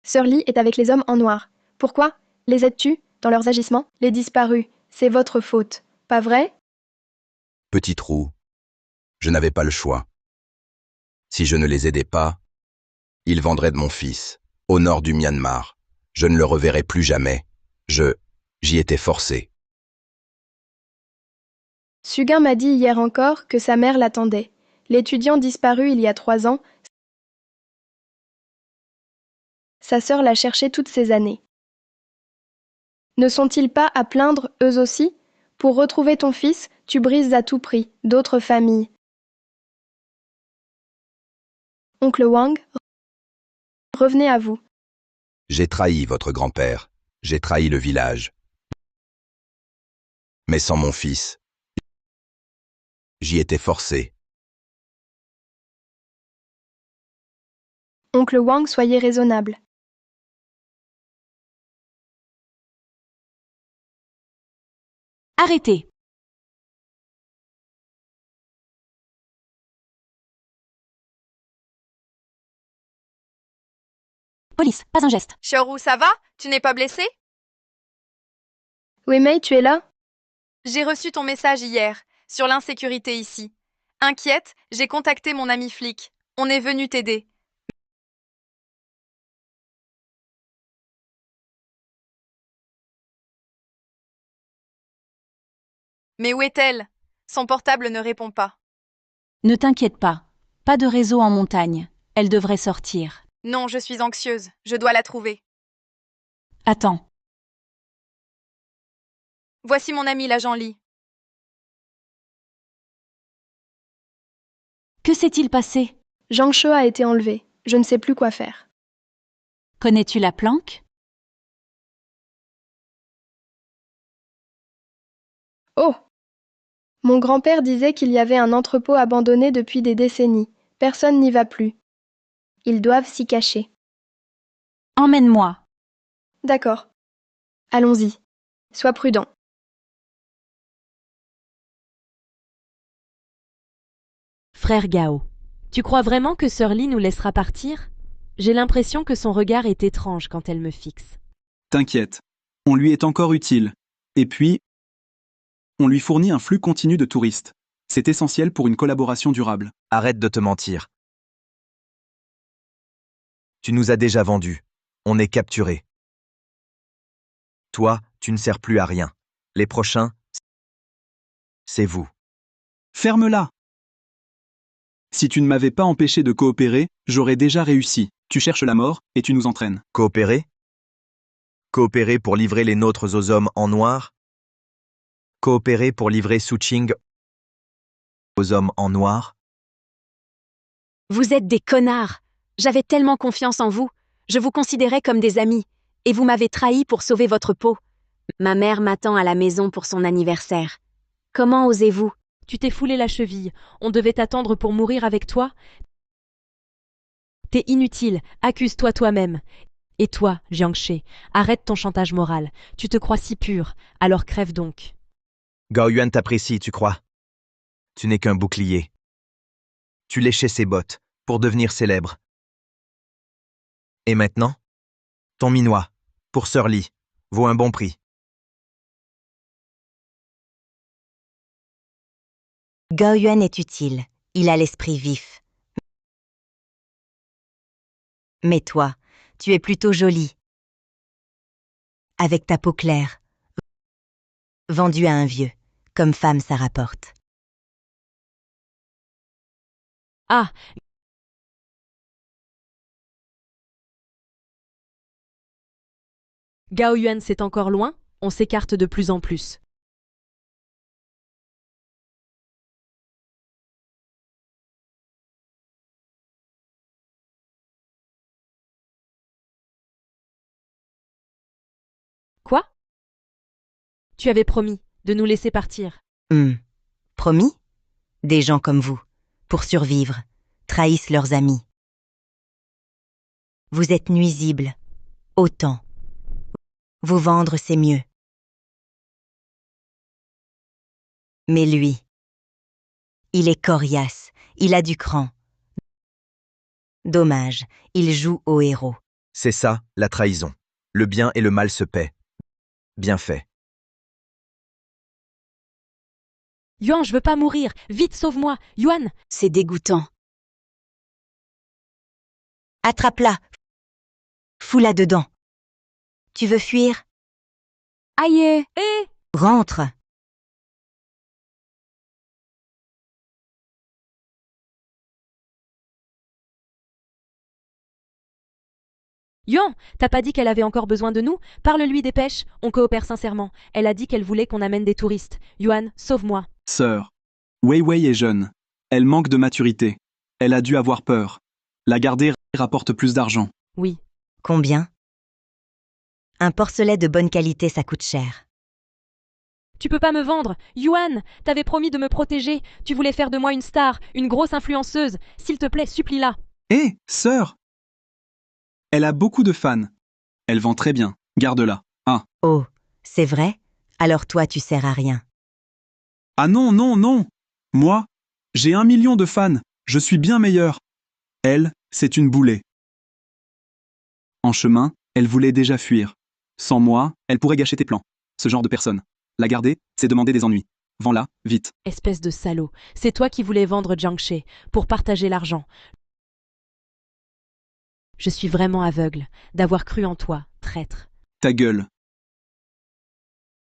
Sir Lee est avec les hommes en noir. Pourquoi? Les aides-tu dans leurs agissements? Les disparus, c'est votre faute. Pas vrai? Petit trou. Je n'avais pas le choix. Si je ne les aidais pas, ils vendraient de mon fils, au nord du Myanmar. Je ne le reverrai plus jamais. J'y étais forcé. Sugun m'a dit hier encore que sa mère l'attendait. L'étudiant disparu il y a 3 ans, sa sœur l'a cherché toutes ces années. Ne sont-ils pas à plaindre, eux aussi? Pour retrouver ton fils, tu brises à tout prix d'autres familles. Oncle Wang, revenez à vous. J'ai trahi votre grand-père. J'ai trahi le village. Mais sans mon fils, j'y étais forcé. Oncle Wang, soyez raisonnable. Arrêtez. Police, pas un geste. Xiaoru, ça va? Tu n'es pas blessé? Weimei, tu es là? J'ai reçu ton message hier, sur l'insécurité ici. Inquiète, j'ai contacté mon ami flic. On est venu t'aider. Mais où est-elle? Son portable ne répond pas. Ne t'inquiète pas. Pas de réseau en montagne. Elle devrait sortir. Non, je suis anxieuse. Je dois la trouver. Attends. Voici mon ami l'agent Lee. Que s'est-il passé? Zhang She a été enlevé. Je ne sais plus quoi faire. Connais-tu la planque? Oh! Mon grand-père disait qu'il y avait un entrepôt abandonné depuis des décennies. Personne n'y va plus. Ils doivent s'y cacher. Emmène-moi. D'accord. Allons-y. Sois prudent. Frère Gao, tu crois vraiment que Sœur Lee nous laissera partir? J'ai l'impression que son regard est étrange quand elle me fixe. T'inquiète, on lui est encore utile. Et puis, on lui fournit un flux continu de touristes. C'est essentiel pour une collaboration durable. Arrête de te mentir. Tu nous as déjà vendus. On est capturés. Toi, tu ne sers plus à rien. Les prochains, c'est vous. Ferme-la! Si tu ne m'avais pas empêché de coopérer, j'aurais déjà réussi. Tu cherches la mort et tu nous entraînes. Coopérer? Coopérer pour livrer les nôtres aux hommes en noir? Coopérer pour livrer Suqing aux hommes en noir? Vous êtes des connards. J'avais tellement confiance en vous. Je vous considérais comme des amis. Et vous m'avez trahi pour sauver votre peau. Ma mère m'attend à la maison pour son anniversaire. Comment osez-vous? Tu t'es foulé la cheville. On devait t'attendre pour mourir avec toi? T'es inutile. Accuse-toi toi-même. Et toi, Jiangshi, arrête ton chantage moral. Tu te crois si pur. Alors crève donc. Gao Yuan t'apprécie, tu crois? Tu n'es qu'un bouclier. Tu léchais ses bottes pour devenir célèbre. Et maintenant? Ton minois, pour Sœur Lee, vaut un bon prix. Gao Yuan est utile. Il a l'esprit vif. Mais toi, tu es plutôt jolie. Avec ta peau claire. Vendue à un vieux. Comme femme, ça rapporte. Ah! Gao Yuan, c'est encore loin? On s'écarte de plus en plus. Quoi? Tu avais promis de nous laisser partir. Promis? Des gens comme vous, pour survivre, trahissent leurs amis. Vous êtes nuisibles. Autant. Vous vendre, c'est mieux. Mais lui, il est coriace, il a du cran. Dommage, il joue au héros. C'est ça, la trahison. Le bien et le mal se paient. Bien fait. Yuan, je veux pas mourir. Vite, sauve-moi. Yuan! C'est dégoûtant. Attrape-la. Fous-la dedans. Tu veux fuir? Aïe! Hé! Rentre. Yuan, t'as pas dit qu'elle avait encore besoin de nous? Parle-lui, dépêche, on coopère sincèrement. Elle a dit qu'elle voulait qu'on amène des touristes. Yuan, sauve-moi. Sœur. Wei Wei est jeune. Elle manque de maturité. Elle a dû avoir peur. La garder rapporte plus d'argent. Oui. Combien? Un porcelet de bonne qualité, ça coûte cher. Tu peux pas me vendre. Yuan, t'avais promis de me protéger. Tu voulais faire de moi une star, une grosse influenceuse. S'il te plaît, supplie-la. Hé, sœur! Elle a beaucoup de fans. Elle vend très bien. Garde-la. Ah. Oh, c'est vrai? Alors toi, tu sers à rien. Ah non, non, non! Moi, j'ai 1 million de fans. Je suis bien meilleur. Elle, c'est une boulet. En chemin, elle voulait déjà fuir. Sans moi, elle pourrait gâcher tes plans. Ce genre de personne. La garder, c'est demander des ennuis. Vends-la, vite. Espèce de salaud. C'est toi qui voulais vendre Jiangxie pour partager l'argent. Je suis vraiment aveugle d'avoir cru en toi, traître. Ta gueule.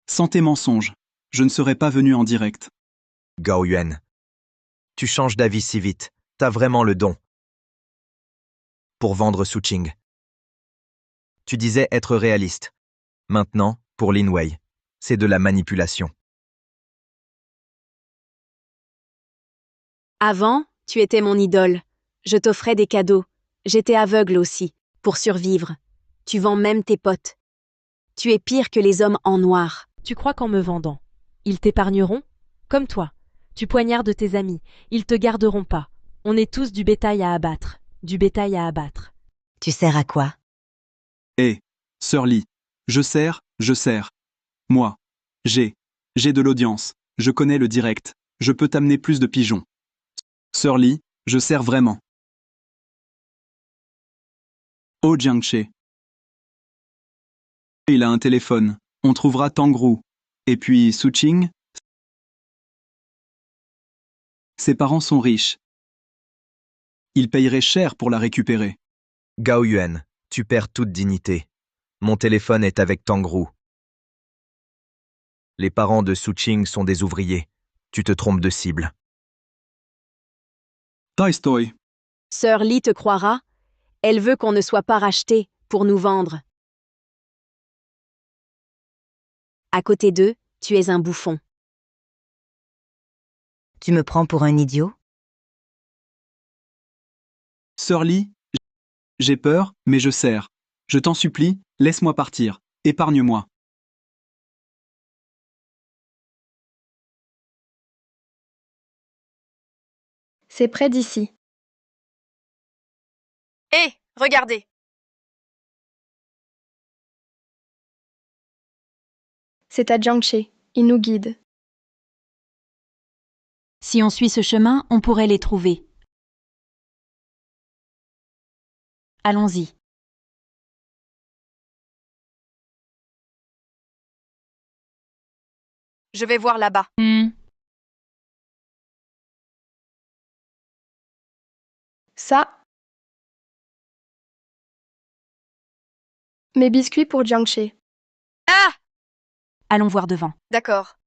Sans tes mensonges, je ne serais pas venu en direct. Gao Yuan. Tu changes d'avis si vite. T'as vraiment le don. Pour vendre Suqing. Tu disais être réaliste. Maintenant, pour Lin Wei, c'est de la manipulation. Avant, tu étais mon idole. Je t'offrais des cadeaux. J'étais aveugle aussi, pour survivre. Tu vends même tes potes. Tu es pire que les hommes en noir. Tu crois qu'en me vendant, ils t'épargneront? Comme toi. Tu poignardes tes amis, ils te garderont pas. On est tous du bétail à abattre. Du bétail à abattre. Tu sers à quoi? Hé, sœur Li, je sers. Moi, j'ai de l'audience, je connais le direct, je peux t'amener plus de pigeons. Sœur Li, je sers vraiment. Oh Jiangxie. Il a un téléphone, on trouvera Tangrou. Et puis Suqing. Ses parents sont riches. Ils payeraient cher pour la récupérer. Gao Yuan, tu perds toute dignité. Mon téléphone est avec Tangrou. Les parents de Suqing sont des ouvriers. Tu te trompes de cible. Toy Story. Sœur Li te croira. Elle veut qu'on ne soit pas racheté pour nous vendre. À côté d'eux, tu es un bouffon. Tu me prends pour un idiot? Sœur Li, j'ai peur, mais je sers. Je t'en supplie, laisse-moi partir. Épargne-moi. C'est près d'ici. Hé, regardez. C'est à Jiangxie. Il nous guide. Si on suit ce chemin, on pourrait les trouver. Allons-y. Je vais voir là-bas. Ça. Mes biscuits pour Jiangxie. Ah! Allons voir devant. D'accord.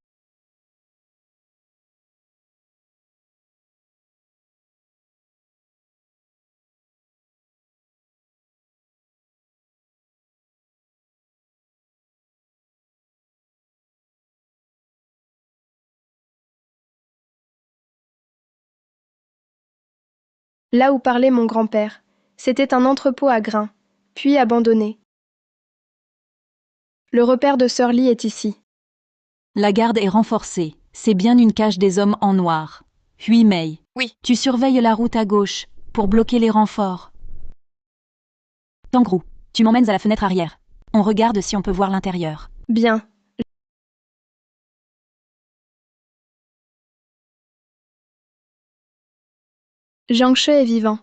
Là où parlait mon grand-père. C'était un entrepôt à grains, puis abandonné. Le repère de Sœur Li est ici. La garde est renforcée. C'est bien une cage des hommes en noir. Hui Mei. Oui. Tu surveilles la route à gauche, pour bloquer les renforts. Tangrou, tu m'emmènes à la fenêtre arrière. On regarde si on peut voir l'intérieur. Bien. Jiangxie est vivant.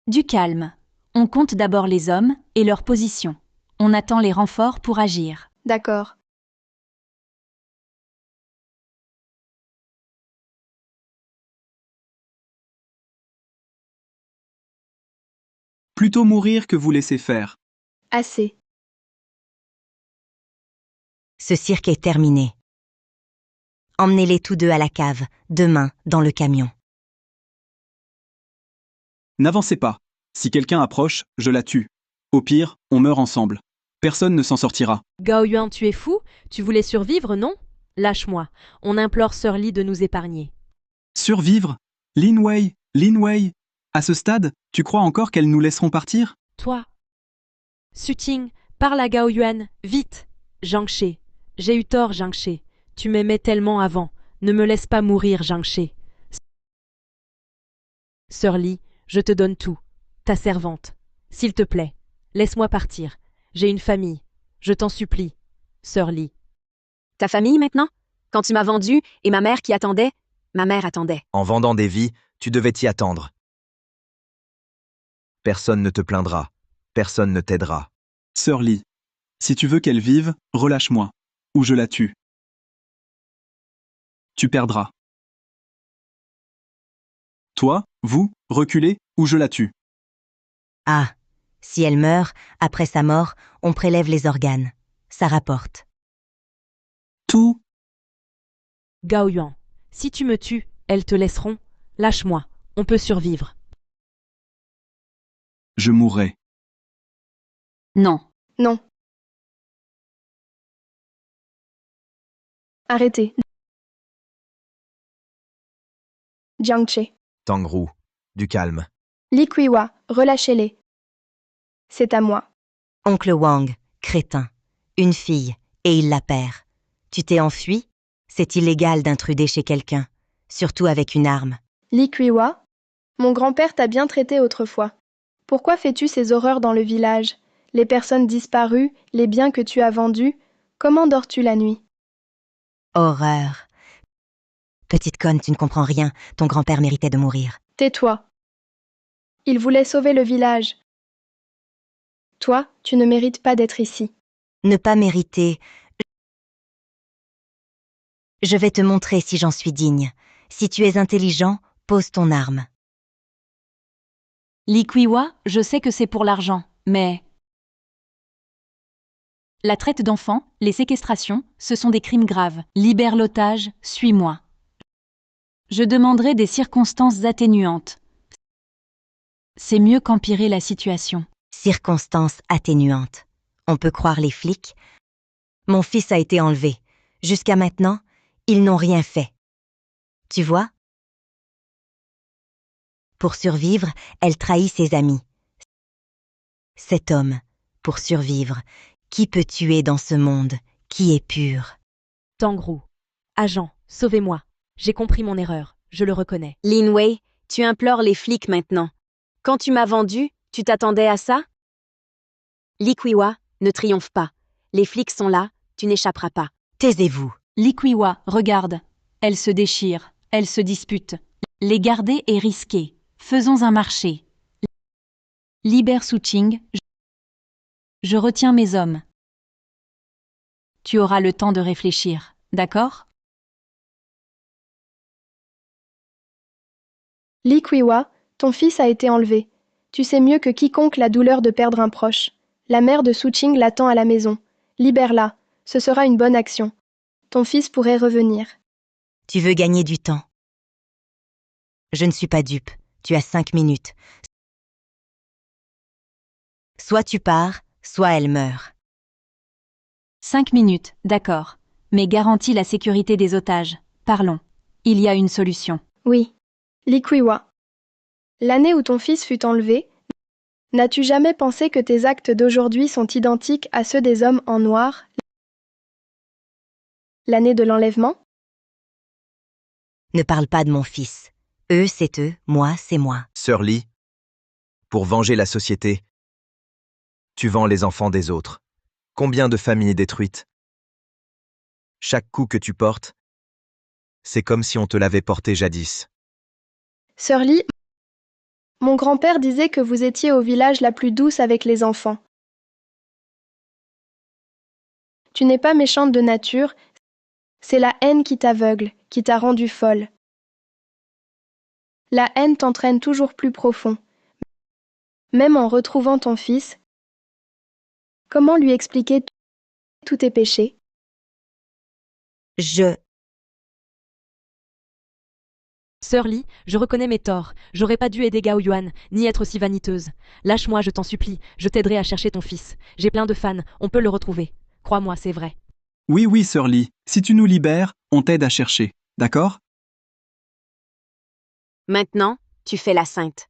Du calme. On compte d'abord les hommes et leur position. On attend les renforts pour agir. D'accord. Plutôt mourir que vous laisser faire. Assez. Ce cirque est terminé. Emmenez-les tous deux à la cave, demain, dans le camion. N'avancez pas. Si quelqu'un approche, je la tue. Au pire, on meurt ensemble. Personne ne s'en sortira. Gao Yuan, tu es fou? Tu voulais survivre, non? Lâche-moi. On implore Sir Lee de nous épargner. Survivre? Lin Wei, Lin Wei. À ce stade, tu crois encore qu'elles nous laisseront partir? Toi. Suting, parle à Gao Yuan, vite. Zhang She. J'ai eu tort, Zhang She. Tu m'aimais tellement avant. Ne me laisse pas mourir, Zhang She. Sir Lee, je te donne tout. Ta servante. S'il te plaît, laisse-moi partir. J'ai une famille. Je t'en supplie. Sir Lee. Ta famille maintenant? Quand tu m'as vendu et ma mère qui attendait, ma mère attendait. En vendant des vies, tu devais t'y attendre. Personne ne te plaindra. Personne ne t'aidera. Sir Lee, si tu veux qu'elle vive, relâche-moi. Ou je la tue. Tu perdras. Toi, vous, reculez, ou je la tue. Ah, si elle meurt, après sa mort, on prélève les organes. Ça rapporte. Tout. Gao Yuan, si tu me tues, elles te laisseront. Lâche-moi. On peut survivre. Je mourrai. Non. Non. Arrêtez. Jiang Che. Tangrou, du calme. Li Qiwa, relâchez-les. C'est à moi. Oncle Wang, crétin. Une fille, et il la perd. Tu t'es enfui? C'est illégal d'intruder chez quelqu'un, surtout avec une arme. Li Qiwa, mon grand-père t'a bien traité autrefois. Pourquoi fais-tu ces horreurs dans le village? Les personnes disparues, les biens que tu as vendus, comment dors-tu la nuit? Horreur. Petite conne, tu ne comprends rien. Ton grand-père méritait de mourir. Tais-toi. Il voulait sauver le village. Toi, tu ne mérites pas d'être ici. Ne pas mériter. Je vais te montrer si j'en suis digne. Si tu es intelligent, pose ton arme. Li Qiwa, je sais que c'est pour l'argent, mais... La traite d'enfants, les séquestrations, ce sont des crimes graves. Libère l'otage, suis-moi. Je demanderai des circonstances atténuantes. C'est mieux qu'empirer la situation. Circonstances atténuantes. On peut croire les flics. Mon fils a été enlevé. Jusqu'à maintenant, ils n'ont rien fait. Tu vois? Pour survivre, elle trahit ses amis. Cet homme, pour survivre, qui peut tuer dans ce monde? Qui est pur? Tangrou. Agent, sauvez-moi. J'ai compris mon erreur. Je le reconnais. Lin Wei, tu implores les flics maintenant. Quand tu m'as vendu, tu t'attendais à ça? Li Qiwa, ne triomphe pas. Les flics sont là, tu n'échapperas pas. Taisez-vous. Li Qiwa, regarde. Elles se déchirent, elles se disputent. Les garder est risqué. Faisons un marché. Libère Suching. Je retiens mes hommes. Tu auras le temps de réfléchir, d'accord? Li Qiwa, ton fils a été enlevé. Tu sais mieux que quiconque la douleur de perdre un proche. La mère de Suching l'attend à la maison. Libère-la. Ce sera une bonne action. Ton fils pourrait revenir. Tu veux gagner du temps. Je ne suis pas dupe. Tu as 5 minutes. Soit tu pars, soit elle meurt. 5 minutes, d'accord. Mais garantis la sécurité des otages. Parlons. Il y a une solution. Oui. Li Qiwa. L'année où ton fils fut enlevé, n'as-tu jamais pensé que tes actes d'aujourd'hui sont identiques à ceux des hommes en noir? L'année de l'enlèvement? Ne parle pas de mon fils. Eux, c'est eux, moi, c'est moi. Sir Lee, pour venger la société, tu vends les enfants des autres. Combien de familles détruites? Chaque coup que tu portes, c'est comme si on te l'avait porté jadis. Sir Lee, mon grand-père disait que vous étiez au village la plus douce avec les enfants. Tu n'es pas méchante de nature, c'est la haine qui t'aveugle, qui t'a rendue folle. La haine t'entraîne toujours plus profond. Même en retrouvant ton fils, comment lui expliquer tous tes péchés? Sœur Lee, je reconnais mes torts. J'aurais pas dû aider Gao Yuan, ni être aussi vaniteuse. Lâche-moi, je t'en supplie. Je t'aiderai à chercher ton fils. J'ai plein de fans, on peut le retrouver. Crois-moi, c'est vrai. Oui, oui, sœur Lee, si tu nous libères, on t'aide à chercher. D'accord? Maintenant, tu fais la sainte.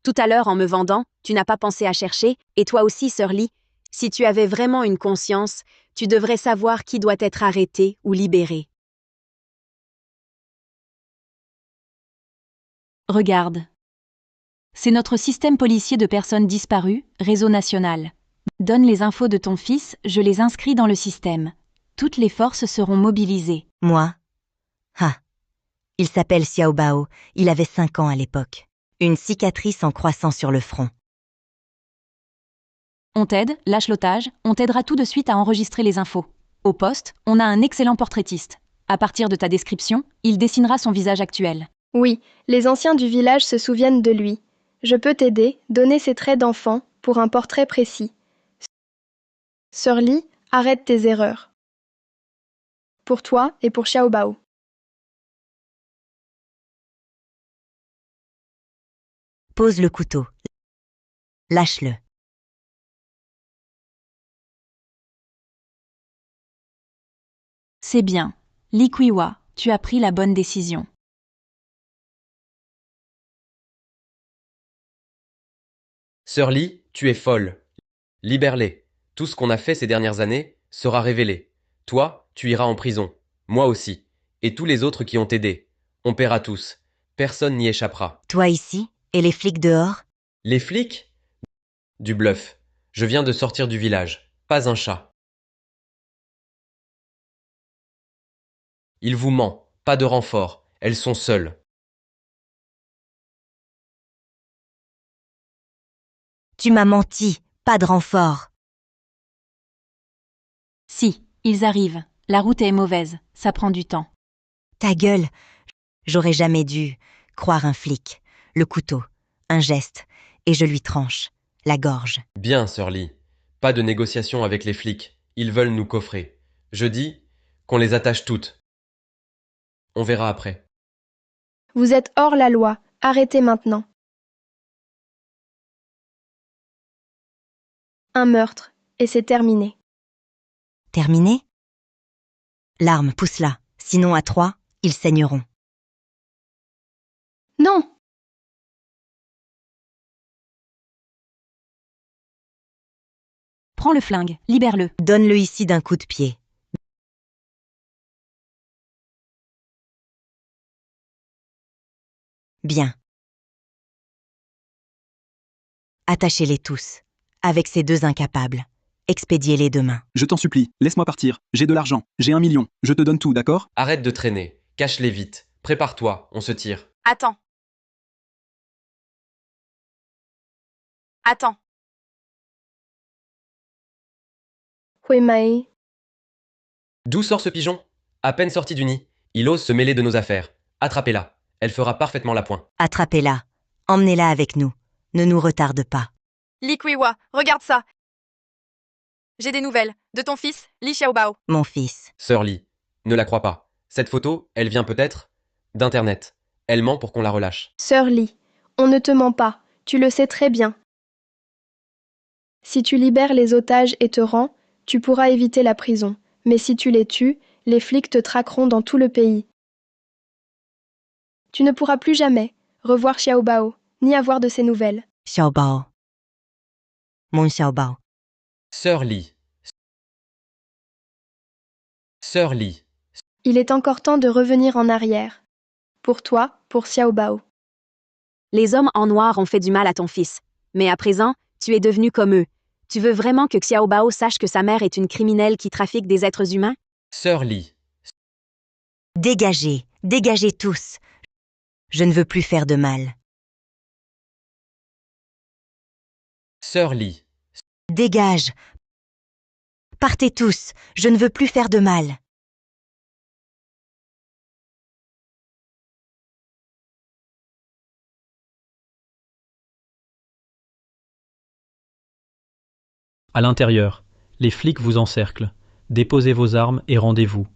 Tout à l'heure, en me vendant, tu n'as pas pensé à chercher, et toi aussi, sœur Lee, si tu avais vraiment une conscience, tu devrais savoir qui doit être arrêté ou libéré. Regarde. C'est notre système policier de personnes disparues, réseau national. Donne les infos de ton fils, je les inscris dans le système. Toutes les forces seront mobilisées. Moi? Ah. Il s'appelle Xiao Bao, il avait 5 ans à l'époque. Une cicatrice en croissant sur le front. On t'aide, lâche l'otage, on t'aidera tout de suite à enregistrer les infos. Au poste, on a un excellent portraitiste. À partir de ta description, il dessinera son visage actuel. Oui, les anciens du village se souviennent de lui. Je peux t'aider, donner ses traits d'enfant pour un portrait précis. Sœur Lee, arrête tes erreurs. Pour toi et pour Xiao Bao. Pose le couteau. Lâche-le. C'est bien. Li Qiwa, tu as pris la bonne décision. Sœur Lee, tu es folle. Libère-les. Tout ce qu'on a fait ces dernières années sera révélé. Toi, tu iras en prison. Moi aussi. Et tous les autres qui ont aidé. On paiera tous. Personne n'y échappera. Toi ici, et les flics dehors? Les flics? Du bluff. Je viens de sortir du village. Pas un chat. Il vous ment. Pas de renfort. Elles sont seules. Tu m'as menti, pas de renfort. Si, ils arrivent. La route est mauvaise, ça prend du temps. Ta gueule. J'aurais jamais dû croire un flic. Le couteau, un geste, et je lui tranche la gorge. Bien, Sœur Lee. Pas de négociation avec les flics. Ils veulent nous coffrer. Je dis qu'on les attache toutes. On verra après. Vous êtes hors la loi, arrêtez maintenant. Un meurtre, et c'est terminé. Terminé? L'arme, pousse-la. Sinon, à 3, ils saigneront. Non! Prends le flingue, libère-le. Donne-le ici d'un coup de pied. Bien. Attachez-les tous, avec ces 2 incapables. Expédiez-les demain. Je t'en supplie, laisse-moi partir. J'ai de l'argent, j'ai 1 million. Je te donne tout, d'accord? Arrête de traîner. Cache-les vite. Prépare-toi, on se tire. Attends. Attends. Hui Mai. D'où sort ce pigeon? À peine sorti du nid. Il ose se mêler de nos affaires. Attrapez-la. Elle fera parfaitement l'appoint. Attrapez-la. Emmenez-la avec nous. Ne nous retarde pas. Li Qiwa, regarde ça. J'ai des nouvelles. De ton fils, Li Xiaobao. Mon fils. Sœur Lee, ne la crois pas. Cette photo, elle vient peut-être d'Internet. Elle ment pour qu'on la relâche. Sœur Lee, on ne te ment pas, tu le sais très bien. Si tu libères les otages et te rends, tu pourras éviter la prison. Mais si tu les tues, les flics te traqueront dans tout le pays. Tu ne pourras plus jamais revoir Xiao Bao, ni avoir de ses nouvelles. Xiao Bao. Mon Xiao Bao. Sœur Lee. Sœur Lee. Il est encore temps de revenir en arrière. Pour toi, pour Xiao Bao. Les hommes en noir ont fait du mal à ton fils. Mais à présent, tu es devenu comme eux. Tu veux vraiment que Xiao Bao sache que sa mère est une criminelle qui trafique des êtres humains? Sœur Lee. Dégagez, dégagez tous. Je ne veux plus faire de mal. Sœur Lee. Dégage. Partez tous, je ne veux plus faire de mal. À l'intérieur, les flics vous encerclent. Déposez vos armes et rendez-vous.